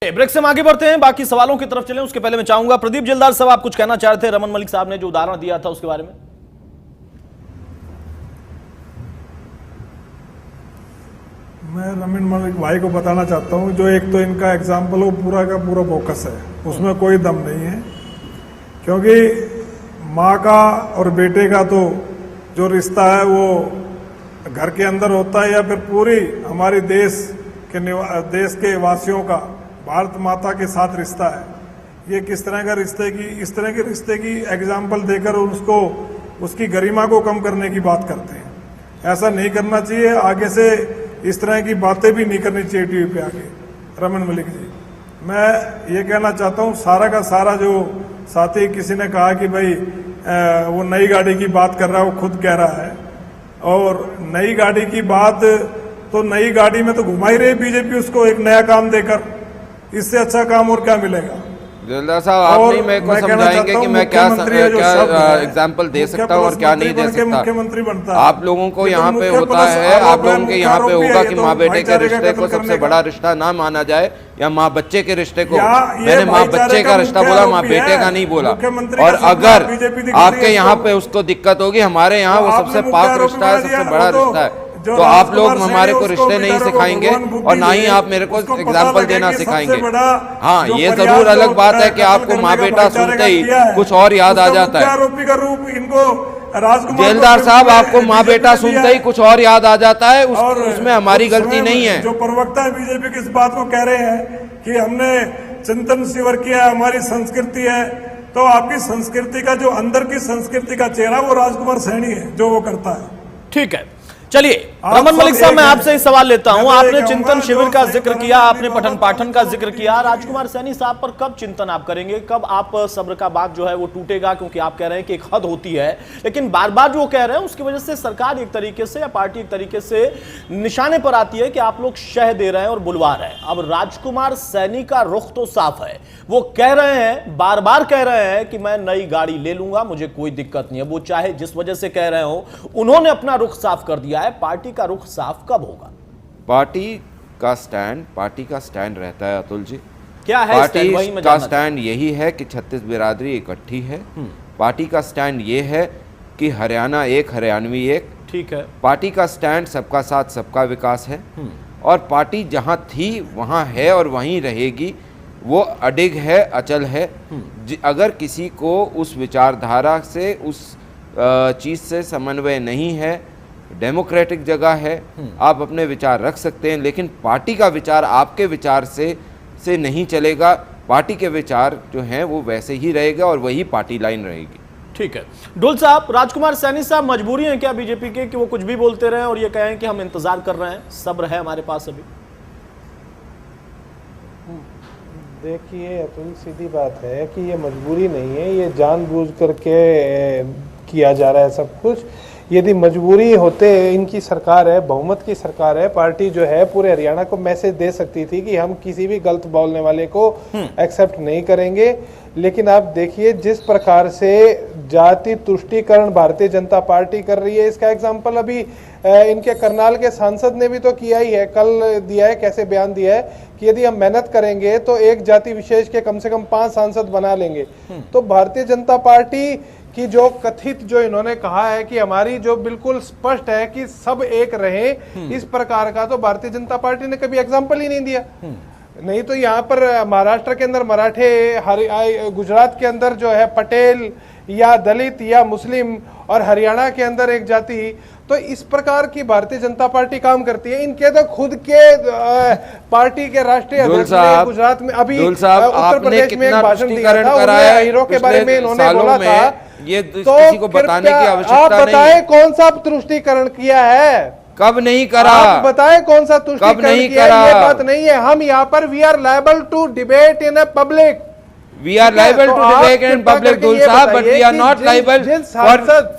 ब्रेक से हम आगे बढ़ते हैं, बाकी सवालों की तरफ चलें उसके पहले मैं चाहूंगा प्रदीप जिलदार साहब, आप कुछ कहना चाह रहे थे रमन मलिक साहब ने जो उदाहरण दिया था उसके बारे में। मैं रमन मलिक भाई को बताना चाहता हूँ, जो एक तो इनका एग्जाम्पल वो पूरा का पूरा बोकस है, उसमें कोई दम नहीं है। क्योंकि माँ का और बेटे का तो जो रिश्ता है वो घर के अंदर होता है या फिर पूरी हमारी देश के वासियों का भारत माता के साथ रिश्ता है। ये किस तरह का इस तरह के रिश्ते की एग्जाम्पल देकर उसको उसकी गरिमा को कम करने की बात करते हैं। ऐसा नहीं करना चाहिए, आगे से इस तरह की बातें भी नहीं करनी चाहिए टीवी पे आके। रमन मलिक जी, मैं ये कहना चाहता हूँ, सारा का सारा जो साथी किसी ने कहा कि भाई वो नई गाड़ी की बात कर रहा है, वो खुद कह रहा है। और नई गाड़ी की बात तो नई गाड़ी में तो घुमा ही रही बीजेपी उसको एक नया काम देकर, इससे अच्छा काम और क्या मिलेगा? जिलदार साहब आप नहीं मेरे को समझाएंगे कि मैं क्या एग्जाम्पल दे सकता हूँ और क्या नहीं दे सकता। मुख्यमंत्री बनता है आप लोगों को यहाँ पे होता है, आप लोगों के यहाँ पे होगा कि माँ बेटे के रिश्ते को सबसे बड़ा रिश्ता ना माना जाए या माँ बच्चे के रिश्ते को। मैंने माँ बच्चे का रिश्ता बोला, माँ बेटे का नहीं बोला। और अगर आपके यहाँ पे उसको दिक्कत होगी, हमारे यहाँ वो सबसे पाक रिश्ता है, सबसे बड़ा रिश्ता है। तो आप लोग हमारे को रिश्ते नहीं सिखाएंगे और ना ही आप मेरे को एग्जाम्पल देना सिखाएंगे। हाँ, ये जरूर अलग बात है कि आपको माँ बेटा सुनते ही कुछ और याद आ जाता है। जेलदार साहब, आपको माँ बेटा सुनते ही कुछ और याद आ जाता है, उसमें हमारी गलती नहीं है। जो प्रवक्ता है बीजेपी की इस बात को कह रहे हैं कि हमने चिंतन शिविर किया है, हमारी संस्कृति है, तो आपकी संस्कृति का जो अंदर की संस्कृति का चेहरा वो राजकुमार सैनी है जो वो करता है। ठीक है, चलिए आप रमन सब मलिक साहब, मैं एक आपसे ही सवाल लेता मैं हूं। तो ये आपने कहूंगा, चिंतन शिविर जो का सही जिक्र बनाने किया, वाली आपने वो पठन बात पाठन का है। जिक्र किया। राजकुमार सैनी साहब पर कब चिंतन आप करेंगे, कब आप सब्र का बांध जो है वो टूटेगा? क्योंकि आप कह रहे हैं कि एक हद होती है, लेकिन बार बार जो कह रहे हैं उसकी वजह से सरकार एक तरीके से या पार्टी एक तरीके से निशाने पर आती है कि आप लोग शह दे रहे हैं और बुलवा रहे हैं। अब राजकुमार सैनी का रुख तो साफ है, वो कह रहे हैं, बार बार कह रहे हैं कि मैं नई गाड़ी ले लूंगा, मुझे कोई दिक्कत नहीं है। वो चाहे जिस वजह से कह रहे हो, उन्होंने अपना रुख साफ कर दिया है। पार्टी का रुख साफ कब होगा? पार्टी का स्टैंड रहता है अतुल जी। क्या है स्टैंड? वही पार्टी मैं का जानना स्टैंड यही है कि छत्तीस बिरादरी इकट्ठी है। पार्टी का स्टैंड ये है कि हरियाणा एक, हरियाणवी एक। ठीक है। पार्टी का स्टैंड सबका साथ सबका विकास है, और पार्टी जहां थी वहां है और वहीं रहेगी। वो अडिग है, अचल है। अगर किसी को उस विचारधारा से, उस चीज़ से समन्वय नहीं है, डेमोक्रेटिक जगह है, आप अपने विचार रख सकते हैं, लेकिन पार्टी का विचार आपके विचार से नहीं चलेगा। पार्टी के विचार जो हैं वो वैसे ही रहेगा और वही पार्टी लाइन रहेगी। ठीक है। डोल साहब, राजकुमार सैनी साहब मजबूरी है क्या बीजेपी के कि वो कुछ भी बोलते रहे और ये कहें कि हम इंतजार कर रहे हैं, सब्र है हमारे पास अभी? देखिए अतुल, सीधी बात है कि ये मजबूरी नहीं है, ये जानबूझ करके किया जा रहा है सब कुछ। यदि मजबूरी होते, इनकी सरकार है, बहुमत की सरकार है, पार्टी जो है पूरे हरियाणा को मैसेज दे सकती थी कि हम किसी भी गलत बोलने वाले को एक्सेप्ट नहीं करेंगे। लेकिन आप देखिए जिस प्रकार से जाति तुष्टीकरण भारतीय जनता पार्टी कर रही है, इसका एग्जाम्पल अभी इनके करनाल के सांसद ने भी तो किया ही है, कल दिया है, कैसे बयान दिया है कि यदि हम मेहनत करेंगे तो एक जाति विशेष के कम से कम 5 सांसद बना लेंगे। तो भारतीय जनता पार्टी कि जो कथित, जो इन्होंने कहा है कि हमारी जो बिल्कुल स्पष्ट है कि सब एक रहे, इस प्रकार का तो भारतीय जनता पार्टी ने कभी एग्जाम्पल ही नहीं दिया। नहीं तो यहाँ पर महाराष्ट्र के अंदर मराठे, गुजरात के अंदर जो है पटेल या दलित या मुस्लिम, और हरियाणा के अंदर एक जाति। तो इस प्रकार की भारतीय जनता पार्टी काम करती है। इनके तो खुद के पार्टी के राष्ट्रीय अध्यक्ष ने गुजरात में, अभी उत्तर प्रदेश में एक भाषण दिया था, उन्होंने हीरो के बारे में इन्होंने बोला था। ये तो किसी को बताने की आवश्यकता नहीं है। आप बताएं कौन सा तुष्टीकरण किया है, कब नहीं करा? आप बताएं कौन सा तुष्टीकरण किया है? ये बात नहीं है। हम यहाँ पर we are liable to debate in a public. We are liable to debate in public, Dul Sahab, but we are not liable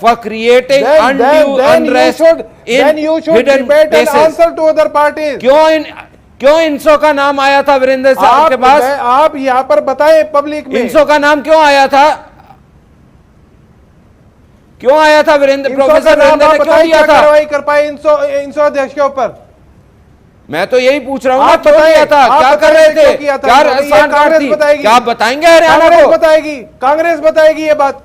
for creating undue unrest in hidden places. क्यों इंसो का नाम आया था वीरेंद्र साहब के पास? आप यहाँ पर बताएं पब्लिक में इंसो का नाम क्यों आया था? क्यों आया था वीरेंद्र? प्रोफेसर वीरेंद्र ने क्यों दिया था? कार्रवाई कर पाए इंसो अध्यक्ष के ऊपर? मैं तो यही पूछ रहा हूँ ना, क्यों किया था? क्या कर रहे थे? क्या कांग्रेस बताएगी? क्या आप बताएंगे हरियाणा को? बताएगी, कांग्रेस बताएगी ये बात।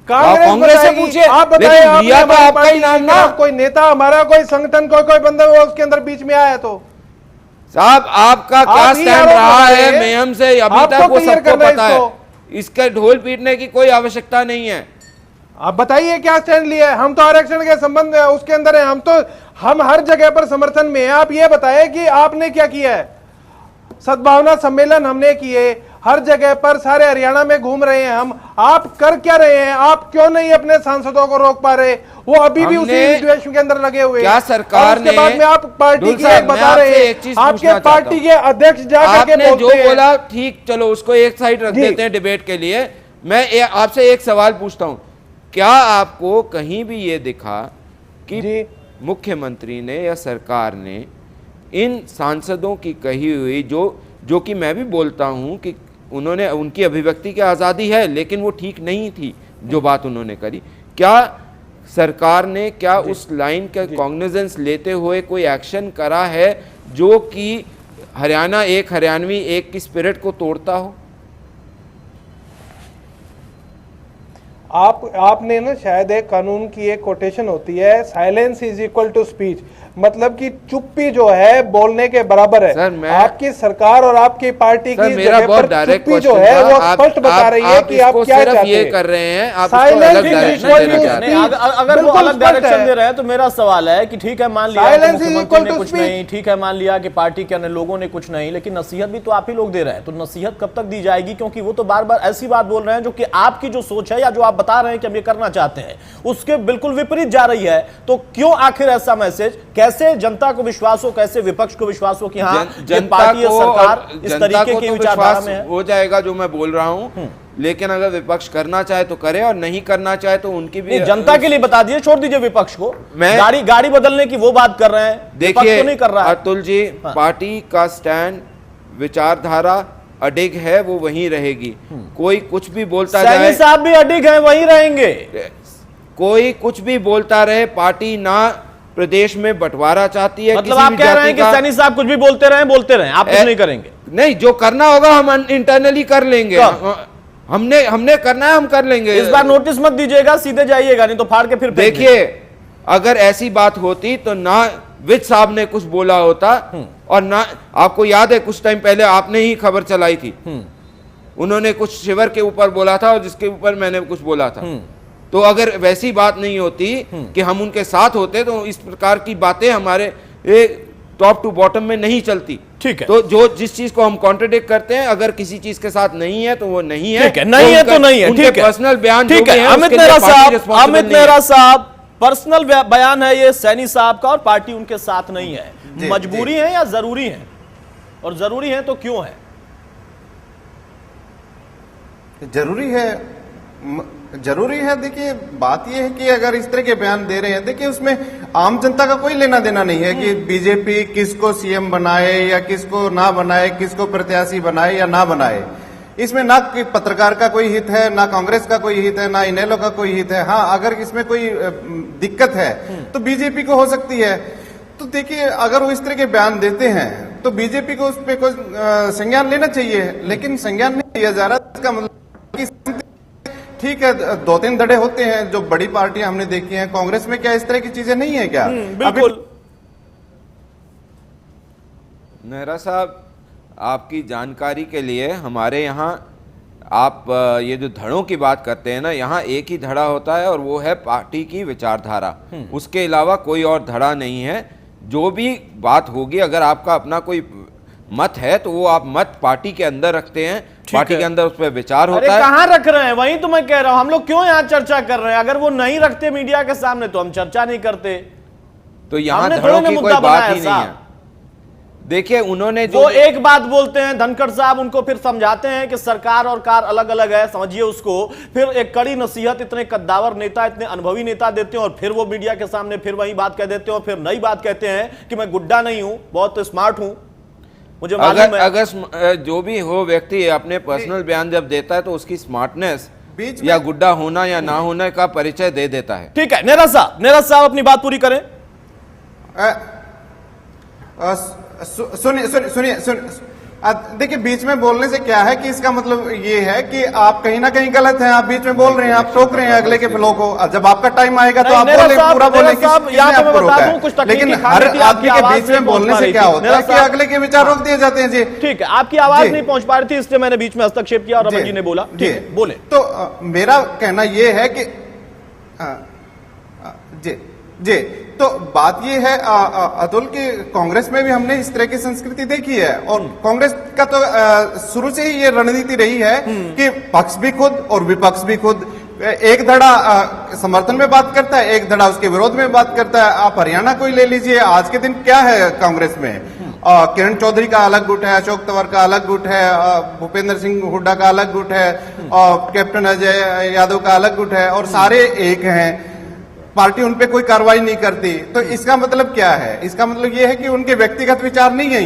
कांग्रेस से पूछिए। आप बताइए, आपका ही नाम ना, कोई नेता हमारा, कोई संगठन, कोई बंदा वो उसके अंदर बीच में आया तो साहब आपका क्या स्टैंड रहा है मेयम से अभी तक वो सबको पता है। इसका ढोल पीटने की कोई आवश्यकता नहीं है। आप बताइए क्या स्टैंड लिया है? हम तो आरक्षण के संबंध में उसके अंदर है, हम हर जगह पर समर्थन में है। आप ये बताएं कि आपने क्या किया है? सद्भावना सम्मेलन हमने किए, हर जगह पर सारे हरियाणा में घूम रहे हैं हम। आप कर क्या रहे हैं? आप क्यों नहीं अपने सांसदों को रोक पा रहे? वो अभी भी उसी विद्वेष के अंदर लगे हुए। क्या सरकार ने, बाद में आप पार्टी की एक बता रहे हैं, आपके पार्टी के अध्यक्ष जाकर के बोलते हैं। जो बोला ठीक, चलो उसको एक साइड रख देते हैं डिबेट के लिए। मैं आपसे एक सवाल पूछता हूं, क्या आपको कहीं भी ये दिखा कि मुख्यमंत्री ने या सरकार ने इन सांसदों की कही हुई, जो कि मैं भी बोलता हूं कि उन्होंने, उनकी अभिव्यक्ति की आज़ादी है, लेकिन वो ठीक नहीं थी जो बात उन्होंने करी, क्या सरकार ने क्या उस लाइन का कॉग्निजेंस लेते हुए कोई एक्शन करा है जो कि हरियाणा एक, हरियाणवी एक की स्पिरिट को तोड़ता हो? आपने ना शायद एक कानून की एक कोटेशन होती है, silence is equal to speech, मतलब कि चुप्पी जो है बोलने के बराबर है। सर, मैं आपकी सरकार और आपकी पार्टी की मेरा बहुत डायरेक्ट चुप्पी जो है वो स्पष्ट बता रही है कि आप क्या सिर्फ चाहते ये हैं। कर रहे हैं, आप Silence इसको अलग is डायरेक्शन equal देना to चाहते हैं। नहीं, अगर वो अलग डायरेक्शन दे रहे हैं तो मेरा सवाल है कि ठीक है, मान लिया कि Silence is मुख्यमंत्री equal ने to कुछ speech. नहीं, ठीक है, मान लिया कि पार्टी के अन्य लोगों ने कुछ नहीं, लेकिन नसीहत भी तो आप ही लोग दे रहे हैं। तो नसीहत कब तक दी जाएगी? क्योंकि वो तो बार बार ऐसी बात बोल रहे हैं जो कि आपकी जो सोच है या जो आप बता रहे हैं कि हम ये करना चाहते हैं उसके बिल्कुल विपरीत जा रही है। तो क्यों आखिर ऐसा मैसेज? कैसे जनता को विश्वास हो, कैसे विपक्ष को विश्वास हो कि हाँ ये पार्टी या सरकार इस तरीके की विचारधारा में है? हो जाएगा जो मैं बोल रहा हूँ, लेकिन अगर विपक्ष करना चाहे तो करे और नहीं करना चाहे तो उनकी भी जनता के लिए बता दीजिए, छोड़ दीजिए विपक्ष को। मैं गाड़ी बदलने की वो बात कर रहे हैं, विपक्ष तो नहीं कर रहा है। अतुल जी, पार्टी का स्टैंड, विचारधारा अडिग है, वो वहीं रहेगी। कोई कुछ भी बोलता सैनी जाए, साहब भी अडिग हैं, वहीं रहेंगे। कोई कुछ भी बोलता रहे, पार्टी ना प्रदेश में बटवारा चाहती है। मतलब आप कह रहे हैं कि सैनी साहब कुछ भी बोलते रहे, आप कुछ नहीं करेंगे? नहीं, जो करना होगा हम इंटरनली कर लेंगे। हमने करना है, हम कर लेंगे। इस बार नोटिस मत दीजिएगा, सीधे जाइएगा, नहीं तो फाड़ के फिर देखिए, अगर ऐसी बात होती तो ना विज साहब ने कुछ बोला होता, और ना, आपको याद है कुछ टाइम पहले आपने ही खबर चलाई थी, उन्होंने कुछ शिविर के ऊपर बोला था और जिसके ऊपर मैंने कुछ बोला था। तो अगर वैसी बात नहीं होती कि हम उनके साथ होते तो इस प्रकार की बातें हमारे टॉप टू बॉटम में नहीं चलती। ठीक है, तो जो जिस चीज को हम कॉन्ट्रडिक्ट करते हैं, अगर किसी चीज के साथ नहीं है तो वो नहीं है। ठीक है, नहीं है तो नहीं है, ठीक है। पर्सनल बयान ठीक है। अमित नेहरा साहब पर्सनल बयान है ये सैनी साहब का, और पार्टी उनके साथ नहीं है। मजबूरी है या जरूरी है? और जरूरी है तो क्यों है? जरूरी है। देखिए, बात यह है कि अगर इस तरह के बयान दे रहे हैं, देखिए उसमें आम जनता का कोई लेना देना नहीं है कि बीजेपी किसको सीएम बनाए या किसको ना बनाए, किसको प्रत्याशी बनाए या ना बनाए। इसमें ना कि पत्रकार का कोई हित है, ना कांग्रेस का कोई हित है, ना इनेलो का कोई हित है। हाँ, अगर इसमें कोई दिक्कत है तो बीजेपी को हो सकती है। तो देखिए, अगर वो इस तरह के बयान देते हैं तो बीजेपी को उस पर कोई संज्ञान लेना चाहिए, लेकिन संज्ञान नहीं लिया जा रहा। इसका मतलब ठीक है, 2-3 धड़े होते हैं जो बड़ी पार्टियां हमने देखी हैं। कांग्रेस में क्या इस तरह की चीजें नहीं है क्या? बिल्कुल। नेहरा साहब, आपकी जानकारी के लिए, हमारे यहाँ आप ये जो धड़ों की बात करते हैं ना, यहाँ एक ही धड़ा होता है और वो है पार्टी की विचारधारा। उसके अलावा कोई और धड़ा नहीं है। जो भी बात होगी, अगर आपका अपना कोई मत है तो वो आप मत पार्टी के अंदर रखते हैं, पार्टी के अंदर उस पर विचार होता है। कहां रख रहे हैं? वही तो मैं कह रहा हूं, हम लोग क्यों यहाँ चर्चा कर रहे हैं? अगर वो नहीं रखते मीडिया के सामने तो हम चर्चा नहीं करते। तो यहाँ धड़ों की कोई बात ही नहीं है। देखिए, उन्होंने जो एक बात बोलते हैं धनखड़ साहब, उनको फिर समझाते हैं कि सरकार और कार अलग अलग है, समझिए उसको। फिर एक कड़ी नसीहत इतने कद्दावर नेता, इतने अनुभवी नेता देते हैं, और फिर वो मीडिया के सामने फिर वही बात कह देते हैं, और फिर नई बात कहते हैं कि मैं गुड्डा नहीं हूं, बहुत स्मार्ट हूं। मुझे मालूम है। अगर जो भी हो व्यक्ति अपने पर्सनल बयान जब देता है तो उसकी स्मार्टनेस या गुड्डा होना या ना होने का परिचय दे देता है। ठीक है, नेहरा साहब अपनी बात पूरी करें। सुनिए, देखिए, बीच में बोलने से क्या है कि इसका मतलब ये है कि आप कहीं ना कहीं गलत हैं। आप बीच में बोल रहे हैं, आप टोक रहे हैं अगले के फ्लो को। जब आपका टाइम आएगा तो आप बोले, पूरा बोले, लेकिन हर आदमी के बीच में बोलने से क्या होता है कि अगले के विचार रोक दिए जाते हैं। जी ठीक है, आपकी आवाज नहीं पहुंच पा रही थी, इसलिए मैंने बीच में हस्तक्षेप किया और रमन जी ने बोला। ठीक है, बोले। तो मेरा कहना यह है कि जी, तो बात ये है अतुल की, कांग्रेस में भी हमने इस तरह की संस्कृति देखी है, और कांग्रेस का तो शुरू से ही ये रणनीति रही है कि पक्ष भी खुद और विपक्ष भी खुद। एक धड़ा समर्थन में बात करता है, एक धड़ा उसके विरोध में बात करता है। आप हरियाणा को ही ले लीजिए, आज के दिन क्या है कांग्रेस में? किरण चौधरी का अलग गुट है, अशोक तंवर का अलग गुट है, भूपेंद्र सिंह हुड्डा का अलग गुट है, और कैप्टन अजय यादव का अलग गुट है, और सारे एक हैं। पार्टी उन पे कोई कार्रवाई नहीं करती। तो इसका मतलब क्या है? इसका मतलब ये है कि उनके व्यक्तिगत विचार नहीं है।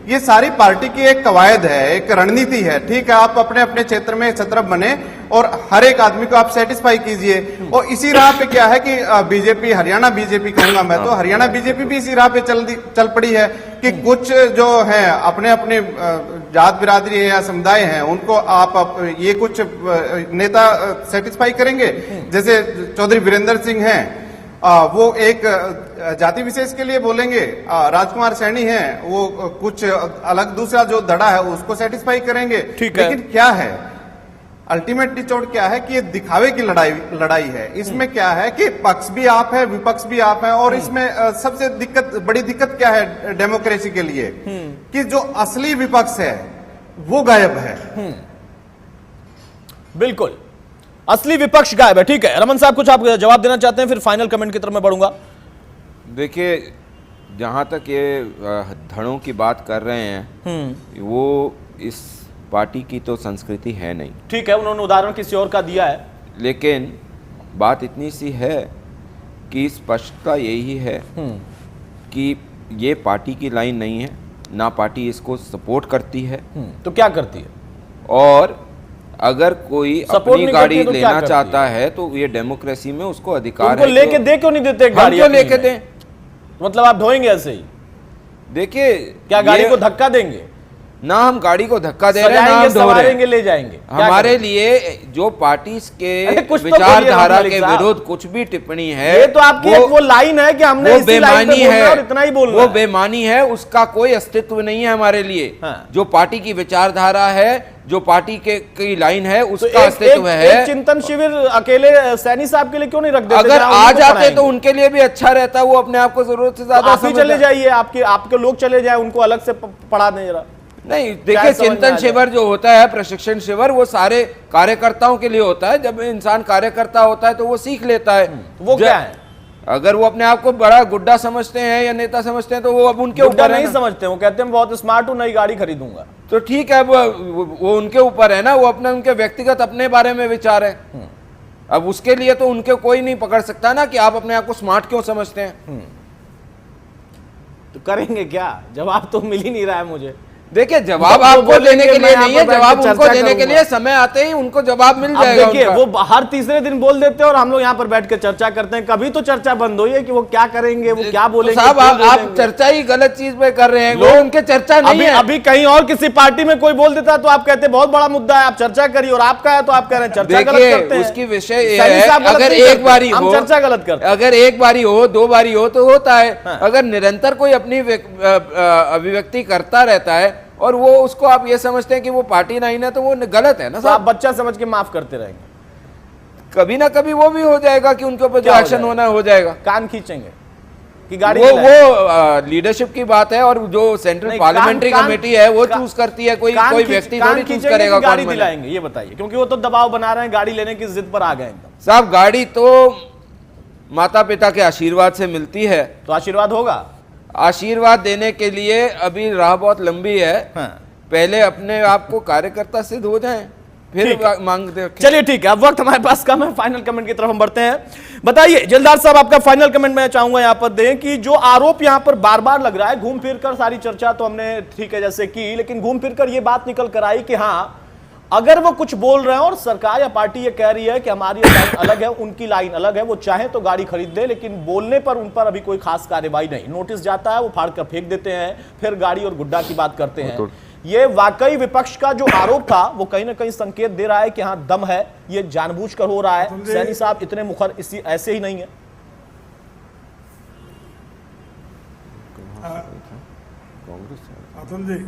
ये सारी पार्टी की एक कवायद है, एक रणनीति है। ठीक है, आप अपने अपने क्षेत्र में छत्रप बने, और हर एक आदमी को आप सेटिस्फाई कीजिए। और इसी राह पे क्या है कि बीजेपी, हरियाणा बीजेपी कहूंगा मैं तो, हरियाणा बीजेपी भी इसी राह पे चल पड़ी है कि कुछ जो है अपने अपने जात बिरादरी है या समुदाय है, उनको आप ये कुछ नेता सेटिस्फाई करेंगे। जैसे चौधरी वीरेंद्र सिंह हैं, वो एक जाति विशेष के लिए बोलेंगे, राजकुमार सैनी हैं, वो कुछ अलग दूसरा जो धड़ा है उसको सेटिस्फाई करेंगे। लेकिन क्या है अल्टीमेट निचोड़ क्या है कि ये दिखावे की लड़ाई है। इसमें क्या है कि पक्ष भी आप है, विपक्ष भी आप है, और इसमें सबसे बड़ी दिक्कत क्या है डेमोक्रेसी के लिए कि जो असली विपक्ष है वो गायब है। बिल्कुल, असली विपक्ष गायब है। ठीक है, रमन साहब कुछ आप जवाब देना चाहते हैं, फिर फाइनल कमेंट की तरफ मैं बढ़ूंगा। देखिए, जहां तक ये धड़ों की बात कर रहे हैं, वो इस पार्टी की तो संस्कृति है नहीं। ठीक है, उन्होंने उदाहरण किसी और का दिया है, लेकिन बात इतनी सी है कि स्पष्टता यही है कि ये पार्टी की लाइन नहीं है, ना पार्टी इसको सपोर्ट करती है। तो क्या करती है? और अगर कोई अपनी गाड़ी तो लेना चाहता है तो ये डेमोक्रेसी में उसको अधिकार है। लेके दे क्यों नहीं देते गाड़ी? क्यों लेके दें? मतलब आप ढोएंगे ऐसे ही? देखिए, क्या गाड़ी को धक्का देंगे? ना हम गाड़ी को धक्का दे रहे हैं, ना हम ढो रहे हैं, ले जाएंगे। हमारे लिए जो पार्टी के विचारधारा के विरोध कुछ भी टिप्पणी है, ये तो आपकी वो लाइन है कि हमने वो बेमानी है और इतना ही बोलना वो बेमानी है, उसका कोई अस्तित्व नहीं है हमारे लिए। जो पार्टी की विचारधारा है, जो पार्टी की लाइन है, उसका अस्तित्व है। चिंतन शिविर अकेले सैनी साहब के लिए क्यों नहीं रख देते? अगर आ जाते तो उनके लिए भी अच्छा रहता, वो अपने आप को जरूरत से ज्यादा आप ही चले जाइए, आपके लोग चले जाए, उनको अलग से पढ़ा दें जरा। नहीं, देखिए, चिंतन शिविर जो होता है, प्रशिक्षण शिविर, वो सारे कार्यकर्ताओं के लिए होता है। जब इंसान कार्यकर्ता होता है तो वो सीख लेता है। वो क्या है? अगर वो अपने आप को बड़ा गुड्डा समझते हैं या नेता समझते हैं तो वो अब उनके ऊपर नहीं समझते, वो कहते हैं बहुत स्मार्ट हूं, नई गाड़ी खरीदूंगा। तो ठीक है, वो उनके ऊपर है ना, वो अपने उनके व्यक्तिगत अपने बारे में विचार है। अब उसके लिए तो उनके कोई नहीं पकड़ सकता ना कि आप अपने आप को स्मार्ट क्यों समझते हैं। तो करेंगे क्या? जवाब तो मिल ही नहीं रहा है मुझे। देखिए, जवाब आपको देने के लिए नहीं है, जवाब उनको देने के लिए समय आते ही उनको जवाब मिल जाएगा। देखिए, वो हर तीसरे दिन बोल देते हैं और हम लोग यहाँ पर बैठ कर चर्चा करते हैं। कभी तो चर्चा बंद हुई है कि वो क्या करेंगे, वो क्या बोलेंगे। साहब, आप चर्चा ही गलत चीज पे कर रहे हैं। वो उनके चर्चा नहीं है। अभी कहीं और किसी पार्टी में कोई बोल देता है तो आप कहते हैं बहुत बड़ा मुद्दा है, आप चर्चा करिए, और आपका है तो आप कह रहे हैं चर्चा गलत करते हैं। उसकी विषय ये है, अगर एक बारी हो चर्चा गलत करते, अगर एक बारी हो, दो बारी हो तो होता है। अगर निरंतर कोई अपनी अभिव्यक्ति करता रहता है और वो उसको आप ये समझते हैं कि वो पार्टी नहीं है, तो वो गलत है ना साहब। आप बच्चा समझ के माफ करते रहेंगे, कभी ना कभी वो भी हो जाएगा कि उनके ऊपर जो एक्शन होना हो जाएगा। कान खींचेंगे कि गाड़ी वो लीडरशिप की बात है, और जो सेंट्रल पार्लियामेंट्री कमेटी है वो चूज करती है, कोई व्यक्ति थोड़ी चूज करेगा गाड़ी दिलाएंगे। ये बताइए, क्योंकि वो तो दबाव बना रहे हैं, गाड़ी लेने की जिद पर आ गए एकदम। साहब, गाड़ी तो माता पिता के आशीर्वाद से मिलती है, तो आशीर्वाद होगा। आशीर्वाद देने के लिए अभी राह बहुत लंबी है। पहले अपने आप को कार्यकर्ता सिद्ध हो जाएं, फिर मांगते। चलिए ठीक है, अब वक्त हमारे पास कम है, फाइनल कमेंट की तरफ हम बढ़ते हैं। बताइए जलदार साहब, आपका फाइनल कमेंट मैं चाहूंगा यहां पर दें कि जो आरोप यहां पर बार बार लग रहा है, घूम फिर कर सारी चर्चा तो हमने ठीक है जैसे की, लेकिन घूम फिर कर ये बात निकल कर आई कि हाँ, अगर वो कुछ बोल रहे हैं और सरकार या पार्टी ये कह रही है कि हमारी लाइन अलग है, उनकी लाइन अलग है, वो चाहे तो गाड़ी खरीद दे, लेकिन बोलने पर उन पर अभी कोई खास कार्रवाई नहीं। नोटिस जाता है, वो फाड़ कर फेंक देते हैं, फिर गाड़ी और गुड्डा की बात करते हैं। ये वाकई विपक्ष का जो आरोप था वो कहीं ना कहीं संकेत दे रहा है कि हाँ दम है, ये जानबूझकर हो रहा है। सैनी साहब इतने मुखर इसी ऐसे ही नहीं है। अतुल जी,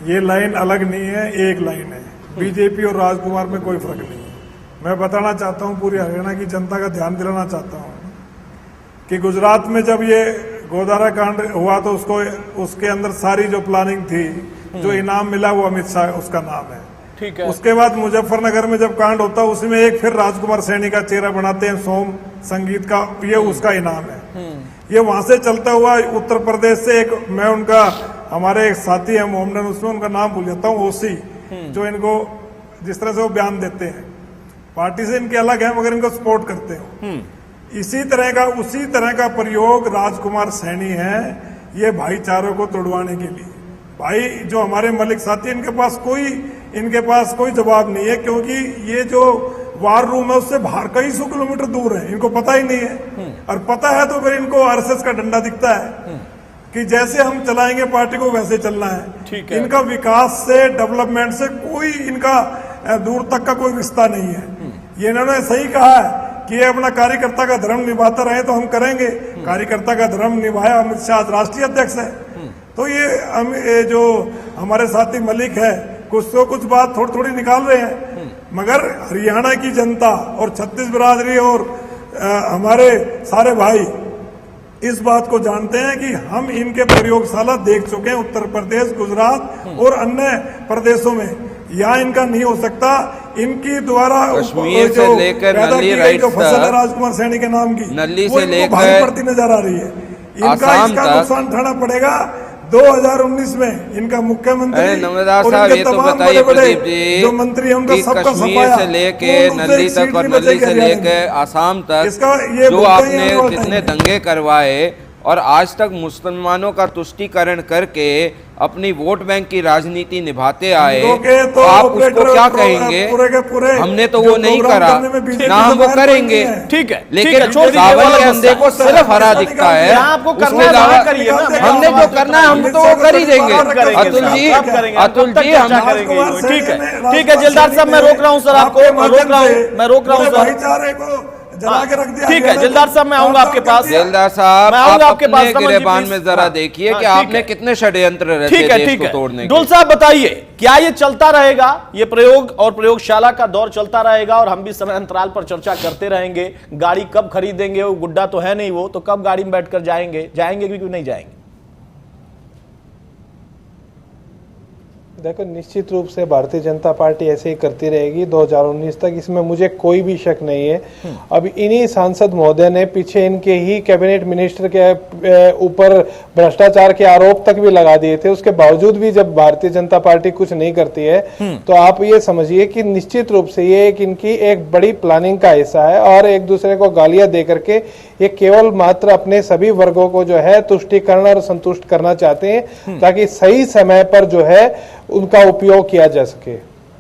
ये लाइन अलग नहीं है, एक लाइन है। बीजेपी और राजकुमार में कोई फर्क नहीं है। मैं बताना चाहता हूं, पूरी हरियाणा की जनता का ध्यान दिलाना चाहता हूं कि गुजरात में जब ये गोदारा कांड हुआ तो उसके अंदर सारी जो प्लानिंग थी, जो इनाम मिला वो अमित शाह उसका नाम है। ठीक है। उसके बाद मुजफ्फरनगर में जब कांड होता है उसमें एक फिर राजकुमार सैनी का चेहरा बनाते हैं, सोम संगीत का, ये उसका इनाम है। ये वहां से चलता हुआ उत्तर प्रदेश से एक, मैं उनका, हमारे एक साथी है मोहम्मदन, उसमें उनका नाम भूल जाता हूँ, ओसी, जो इनको जिस तरह से वो बयान देते हैं, पार्टी से इनके अलग है मगर इनको सपोर्ट करते हैं। उसी तरह का प्रयोग राजकुमार सैनी है, ये भाईचारों को तोड़वाने के लिए। भाई जो हमारे मलिक साथी, इनके पास कोई इनके पास कोई जवाब नहीं है, क्योंकि ये जो वार रूम है उससे बाहर कई सौ किलोमीटर दूर है, इनको पता ही नहीं है। और पता है तो फिर इनको आरएसएस का डंडा दिखता है कि जैसे हम चलाएंगे पार्टी को वैसे चलना है। ठीक है। इनका विकास से, डेवलपमेंट से कोई इनका दूर तक का कोई रिश्ता नहीं है। ये इन्होंने सही कहा है कि ये अपना कार्यकर्ता का धर्म निभाता रहे तो हम करेंगे। कार्यकर्ता का धर्म निभाया, अमित शाह राष्ट्रीय अध्यक्ष है। तो ये जो हमारे साथी मलिक है कुछ तो कुछ बात थोड़ी थोड़ी निकाल रहे हैं, मगर हरियाणा की जनता और छत्तीस बिरादरी और हमारे सारे भाई इस बात को जानते हैं कि हम इनके प्रयोगशाला देख चुके हैं उत्तर प्रदेश, गुजरात और अन्य प्रदेशों में। यहाँ इनका नहीं हो सकता। इनकी द्वारा कश्मीर से लेकर नल्ली राइट जो फसल है राजकुमार सैनी के नाम की, नल्ली वो से इनको लेकर भारी पड़ती नजर आ रही है। इनका आसाम इसका तक नुकसान उठाना पड़ेगा। 2019 में इनका मुख्यमंत्री नमदार और साहब इनके ये तो तमाम बताइए बड़े-बड़े प्रदीप जी जो मंत्री हैं उनका कि सबका कश्मीर सफाया, से लेके वो उनसे नल्ली एक तक सीट और भी नल्ली बचेगी से हरियाणा में। लेके आसाम तक इसका ये जो मुद्दा ही आपने आने वाला जितने है। दंगे करवाए और आज तक मुसलमानों का तुष्टीकरण करके अपनी वोट बैंक की राजनीति निभाते आए, तो आप ऑपरेटर उसको क्या पूरे कहेंगे? के पूरे हमने तो जो वो नहीं प्रोग्राम करा, करने में बीजेपी ना हम वो सरकार करेंगे। बनती है। ठीक है, लेकिन छोड़ दीजिए रावल वाला के अंधे को मसला। सिर्फ हरा दिखता है। यहाँ आपको करना उसके है, अलावा वहाँ करिए ना। हमने जो करना है हम तो वो कर ही देंगे। कब करेंगे अतुल साहब? जी, कब करेंगे? अतुल कब तक जी, चर्चा हम करेंगे? ठीक है, राजकुमार ठीक है जलदार साहब, मैं रोक रहा हूँ सर आपको, मैं रोक रहा हूँ, मैं रोक रहा हूँ सर। भाईचारे को जला के रख दिया। ठीक है जलदार साहब, मैं आऊंगा आपके पास। जलदार साहब, मैं आऊंगा आप आपके पास, अपने समझिए गिरेबान प्लीज। में जरा हाँ, देखिए हाँ, कि ठीक आपने है। कितने षड्यंत्र रचे ठीक है, देश ठीक को है। तोड़ने के। डोल साहब बताइए, क्या ये चलता रहेगा, ये प्रयोग और प्रयोगशाला का दौर चलता रहेगा और हम भी समय अंतराल पर चर्चा करते रहेंगे? गाड़ी कब खरीदेंगे? वो गुड्डा तो है नहीं, वो तो कब गाड़ी में बैठकर जाएंगे क्योंकि नहीं जाएंगे? देखो, निश्चित रूप से भारतीय जनता पार्टी ऐसे ही करती रहेगी 2019 तक, इसमें मुझे कोई भी शक नहीं है। अब इन्हीं सांसद महोदय ने पीछे इनके ही कैबिनेट मिनिस्टर के ऊपर भ्रष्टाचार के आरोप तक भी लगा दिए थे। उसके बावजूद भी जब भारतीय जनता पार्टी कुछ नहीं करती है तो आप ये समझिए कि निश्चित रूप से ये इनकी एक बड़ी प्लानिंग का हिस्सा है और एक दूसरे को गालियां दे करके ये केवल मात्र अपने सभी वर्गों को जो है तुष्टीकरण और संतुष्ट करना चाहते हैं ताकि सही समय पर जो है उनका उपयोग किया जा सके।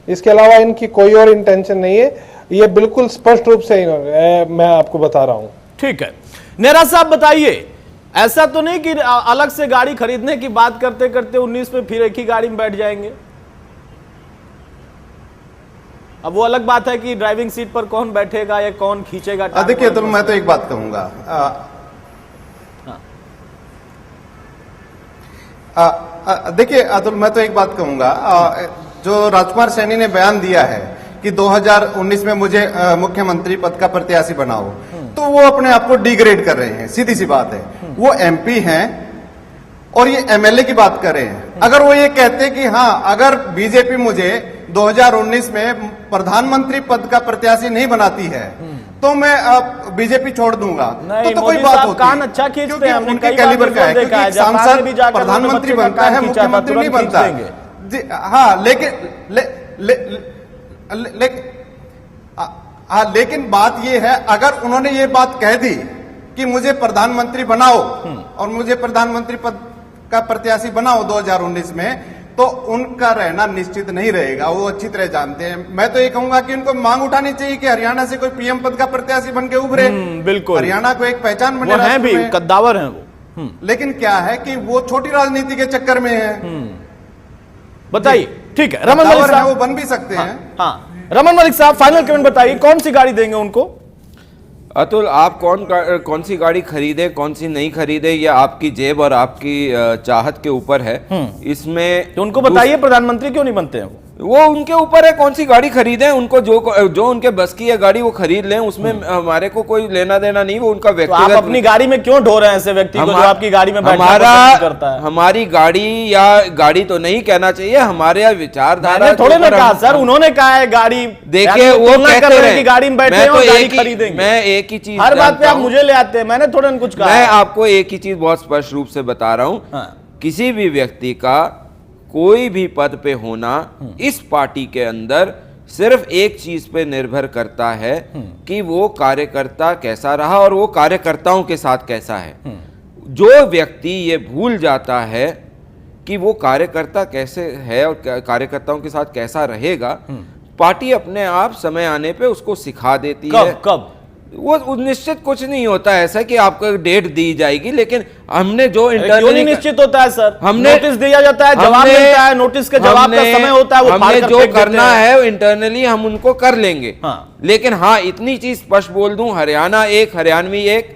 इसके अलावा इनकी कोई और इंटेंशन नहीं है, ये बिल्कुल स्पष्ट रूप से मैं आपको बता रहा हूं। ठीक है, नेहरा साहब बताइए, ऐसा तो नहीं कि अलग से गाड़ी खरीदने की बात करते करते 19 में फिर एक ही गाड़ी में बैठ जाएंगे? अब वो अलग बात है कि ड्राइविंग सीट पर कौन बैठेगा या कौन खींचेगा। देखिए तो मैं तो एक बात कहूंगा, देखिए अतुल, मैं तो एक बात कहूंगा, जो राजकुमार सैनी ने बयान दिया है कि 2019 में मुझे मुख्यमंत्री पद का प्रत्याशी बनाओ, तो वो अपने आप को डिग्रेड कर रहे हैं। सीधी सी बात है, वो एमपी हैं और ये एमएलए की बात कर रहे हैं। अगर वो ये कहते कि हाँ, अगर बीजेपी मुझे 2019 में प्रधानमंत्री पद का प्रत्याशी नहीं बनाती है तो मैं बीजेपी छोड़ दूंगा, तो कोई बात होती कान अच्छा खींचते हैं, हमने उनके कई कैलिबर बार का है। देखा है, क्योंकि सांसद भी जाकर प्रधानमंत्री बच्चे का बनता है, कान खींचा था, मुख्यमंत्री नहीं तुरंत बनता खींच देंगे। जी हाँ, लेकिन बात यह है, अगर उन्होंने ये बात कह दी कि मुझे प्रधानमंत्री बनाओ और मुझे प्रधानमंत्री पद का प्रत्याशी बनाओ 2019 में, तो उनका रहना निश्चित नहीं रहेगा। वो अच्छी तरह जानते हैं। मैं तो ये कहूंगा कि उनको मांग उठानी चाहिए कि हरियाणा से कोई पीएम पद का प्रत्याशी बन के उभरे। बिल्कुल, हरियाणा को एक पहचान बने, वो हैं भी कद्दावर हैं वो। लेकिन क्या है कि वो छोटी राजनीति के चक्कर में है। बताइए, ठीक है रमन मलिक साहब, वो बन भी सकते हैं। हाँ, रमन मलिक साहब फाइनल कमेंट बताइए, कौन सी गाड़ी देंगे उनको? अतुल, आप कौन सी गाड़ी खरीदे, कौन सी नहीं खरीदे, ये आपकी जेब और आपकी चाहत के ऊपर है। इसमें तो उनको बताइए प्रधानमंत्री क्यों नहीं बनते हैं वो उनके ऊपर है, कौन सी गाड़ी खरीदें। उनको जो उनके बस की है गाड़ी वो खरीद लें, उसमें हमारे को कोई लेना देना नहीं, वो उनका व्यक्तिगत। तो आप अपनी गाड़ी में क्यों ढो रहे हैं ऐसे व्यक्ति को जो आपकी गाड़ी में बैठना पसंद करता है? हमारी गाड़ी, या गाड़ी तो नहीं कहना चाहिए, हमारे विचारधारा थोड़े ने कहा सर, उन्होंने कहा है गाड़ी। देखिए वो कहते हैं कि गाड़ी में बैठे और गाड़ी खरीदेंगे। मैं एक ही चीज, हर बात पे आप मुझे ले आते हैं, मैंने थोड़ा कुछ कहा। मैं आपको एक ही चीज बहुत स्पष्ट रूप से बता रहा हूं, किसी भी व्यक्ति का कोई भी पद पे होना इस पार्टी के अंदर सिर्फ एक चीज पे निर्भर करता है कि वो कार्यकर्ता कैसा रहा और वो कार्यकर्ताओं के साथ कैसा है। जो व्यक्ति ये भूल जाता है कि वो कार्यकर्ता कैसे है और कार्यकर्ताओं के साथ कैसा रहेगा, पार्टी अपने आप समय आने पे उसको सिखा देती है। कब वो निश्चित कुछ नहीं होता है ऐसा कि आपको एक डेट दी जाएगी, लेकिन हमने जो क्यों नहीं निश्चित होता है सर? हमने नोटिस दिया जाता है, जवाब मिलता है, नोटिस के जवाब का समय होता है, वो हमने जो करना है इंटरनली हम उनको कर लेंगे। लेकिन हाँ, इतनी चीज स्पष्ट बोल दूं, हरियाणा एक, हरियाणवी एक,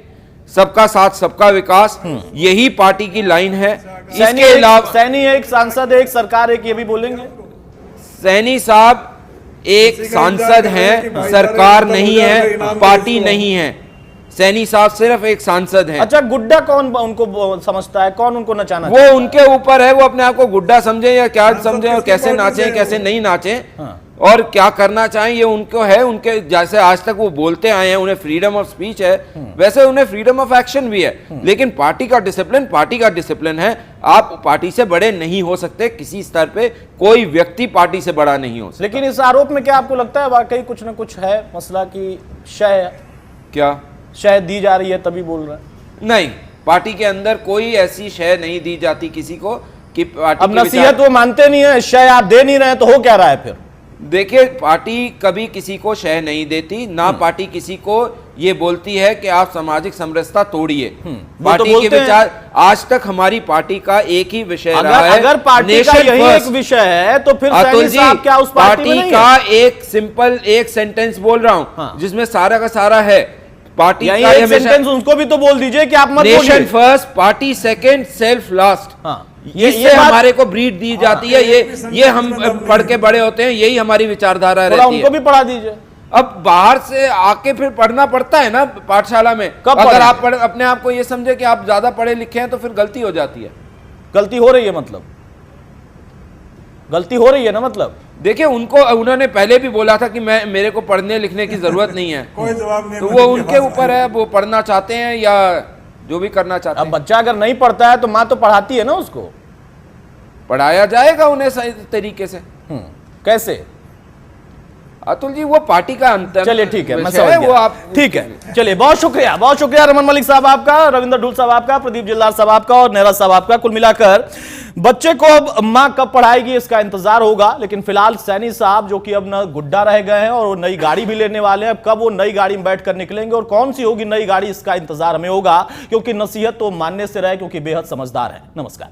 सबका साथ सबका विकास, यही पार्टी की लाइन है। इसके अलावा सैनी एक, सांसद एक, सरकार एक, ये भी बोलेंगे। सैनी साहब एक सांसद हैं, सरकार नहीं है, पार्टी नहीं है। सैनी साहब सिर्फ एक सांसद हैं। अच्छा, गुड्डा कौन उनको समझता है, कौन उनको नचाना? वो उनके ऊपर है, वो अपने आप को गुड्डा समझे या क्या समझे, और कैसे नाचे कैसे नहीं नाचे और क्या करना चाहें, ये उनको है। उनके जैसे आज तक वो बोलते आए हैं, उन्हें फ्रीडम ऑफ स्पीच है, वैसे उन्हें फ्रीडम ऑफ एक्शन भी है। लेकिन पार्टी का डिसिप्लिन है। आप पार्टी से बड़े नहीं हो सकते किसी स्तर पे, कोई व्यक्ति पार्टी से बड़ा नहीं हो सकता। लेकिन इस आरोप में क्या आपको लगता है वाकई कुछ ना कुछ है मसला की शय दी जा रही है तभी बोल रहे हैं? नहीं, पार्टी के अंदर कोई ऐसी शय नहीं दी जाती किसी को कि पार्टी अब नसीहत वो मानते नहीं है, शय आप दे नहीं रहे तो हो क्या रहा है फिर? देखिए, पार्टी कभी किसी को शय नहीं देती, ना पार्टी किसी को ये बोलती है कि आप सामाजिक समरसता तोड़िए। पार्टी तो के विचार, आज तक हमारी पार्टी का एक ही विषय रहा है। अगर पार्टी का यही एक विषय है तो फिर सैनी साहब क्या उस पार्टी का एक सिंपल एक सेंटेंस बोल रहा हूं जिसमें सारा का सारा है। पार्टी का ये सेंटेंस उनको भी तो बोल दीजिए कि आप मत बोलिए। Nation first, party second, self last. ये हमारे को ब्रीड दी जाती है, ये हम पढ़ के बड़े होते हैं, यही हमारी विचारधारा रहती है। उनको भी पढ़ा दीजिए। अब बाहर से आके फिर पढ़ना पड़ता है ना पाठशाला में। अगर आप अपने आप को ये समझे कि आप ज्यादा पढ़े लिखे हैं तो फिर गलती हो जाती है। गलती हो रही है मतलब? गलती हो रही है ना मतलब? देखिए, उन्होंने पहले भी बोला था कि मेरे को पढ़ने लिखने की जरूरत नहीं है। कोई जवाब नहीं, तो वो उनके ऊपर है, वो पढ़ना चाहते हैं या जो भी करना चाहते हैं। अब बच्चा अगर नहीं पढ़ता है तो माँ तो पढ़ाती है ना उसको। पढ़ाया जाएगा उन्हें सही तरीके से। कैसे? अतुल जी, वो पार्टी का अंतर। चलिए ठीक है, मैं समझ गया। वो आप ठीक है। चलिए, बहुत शुक्रिया रमन मलिक साहब आपका, रविंद्र ढूल साहब आपका, प्रदीप जिल्लार साहब आपका और नेहरा साहब आपका। कुल मिलाकर बच्चे को अब मां कब पढ़ाएगी इसका इंतजार होगा। लेकिन फिलहाल सैनी साहब जो कि अब न गुड्डा रह गए हैं और वो नई गाड़ी भी लेने वाले हैं, कब वो नई गाड़ी में बैठकर निकलेंगे और कौन सी होगी नई गाड़ी, इसका इंतजार हमें होगा, क्योंकि नसीहत तो मानने से रहे, क्योंकि बेहद समझदार है। नमस्कार।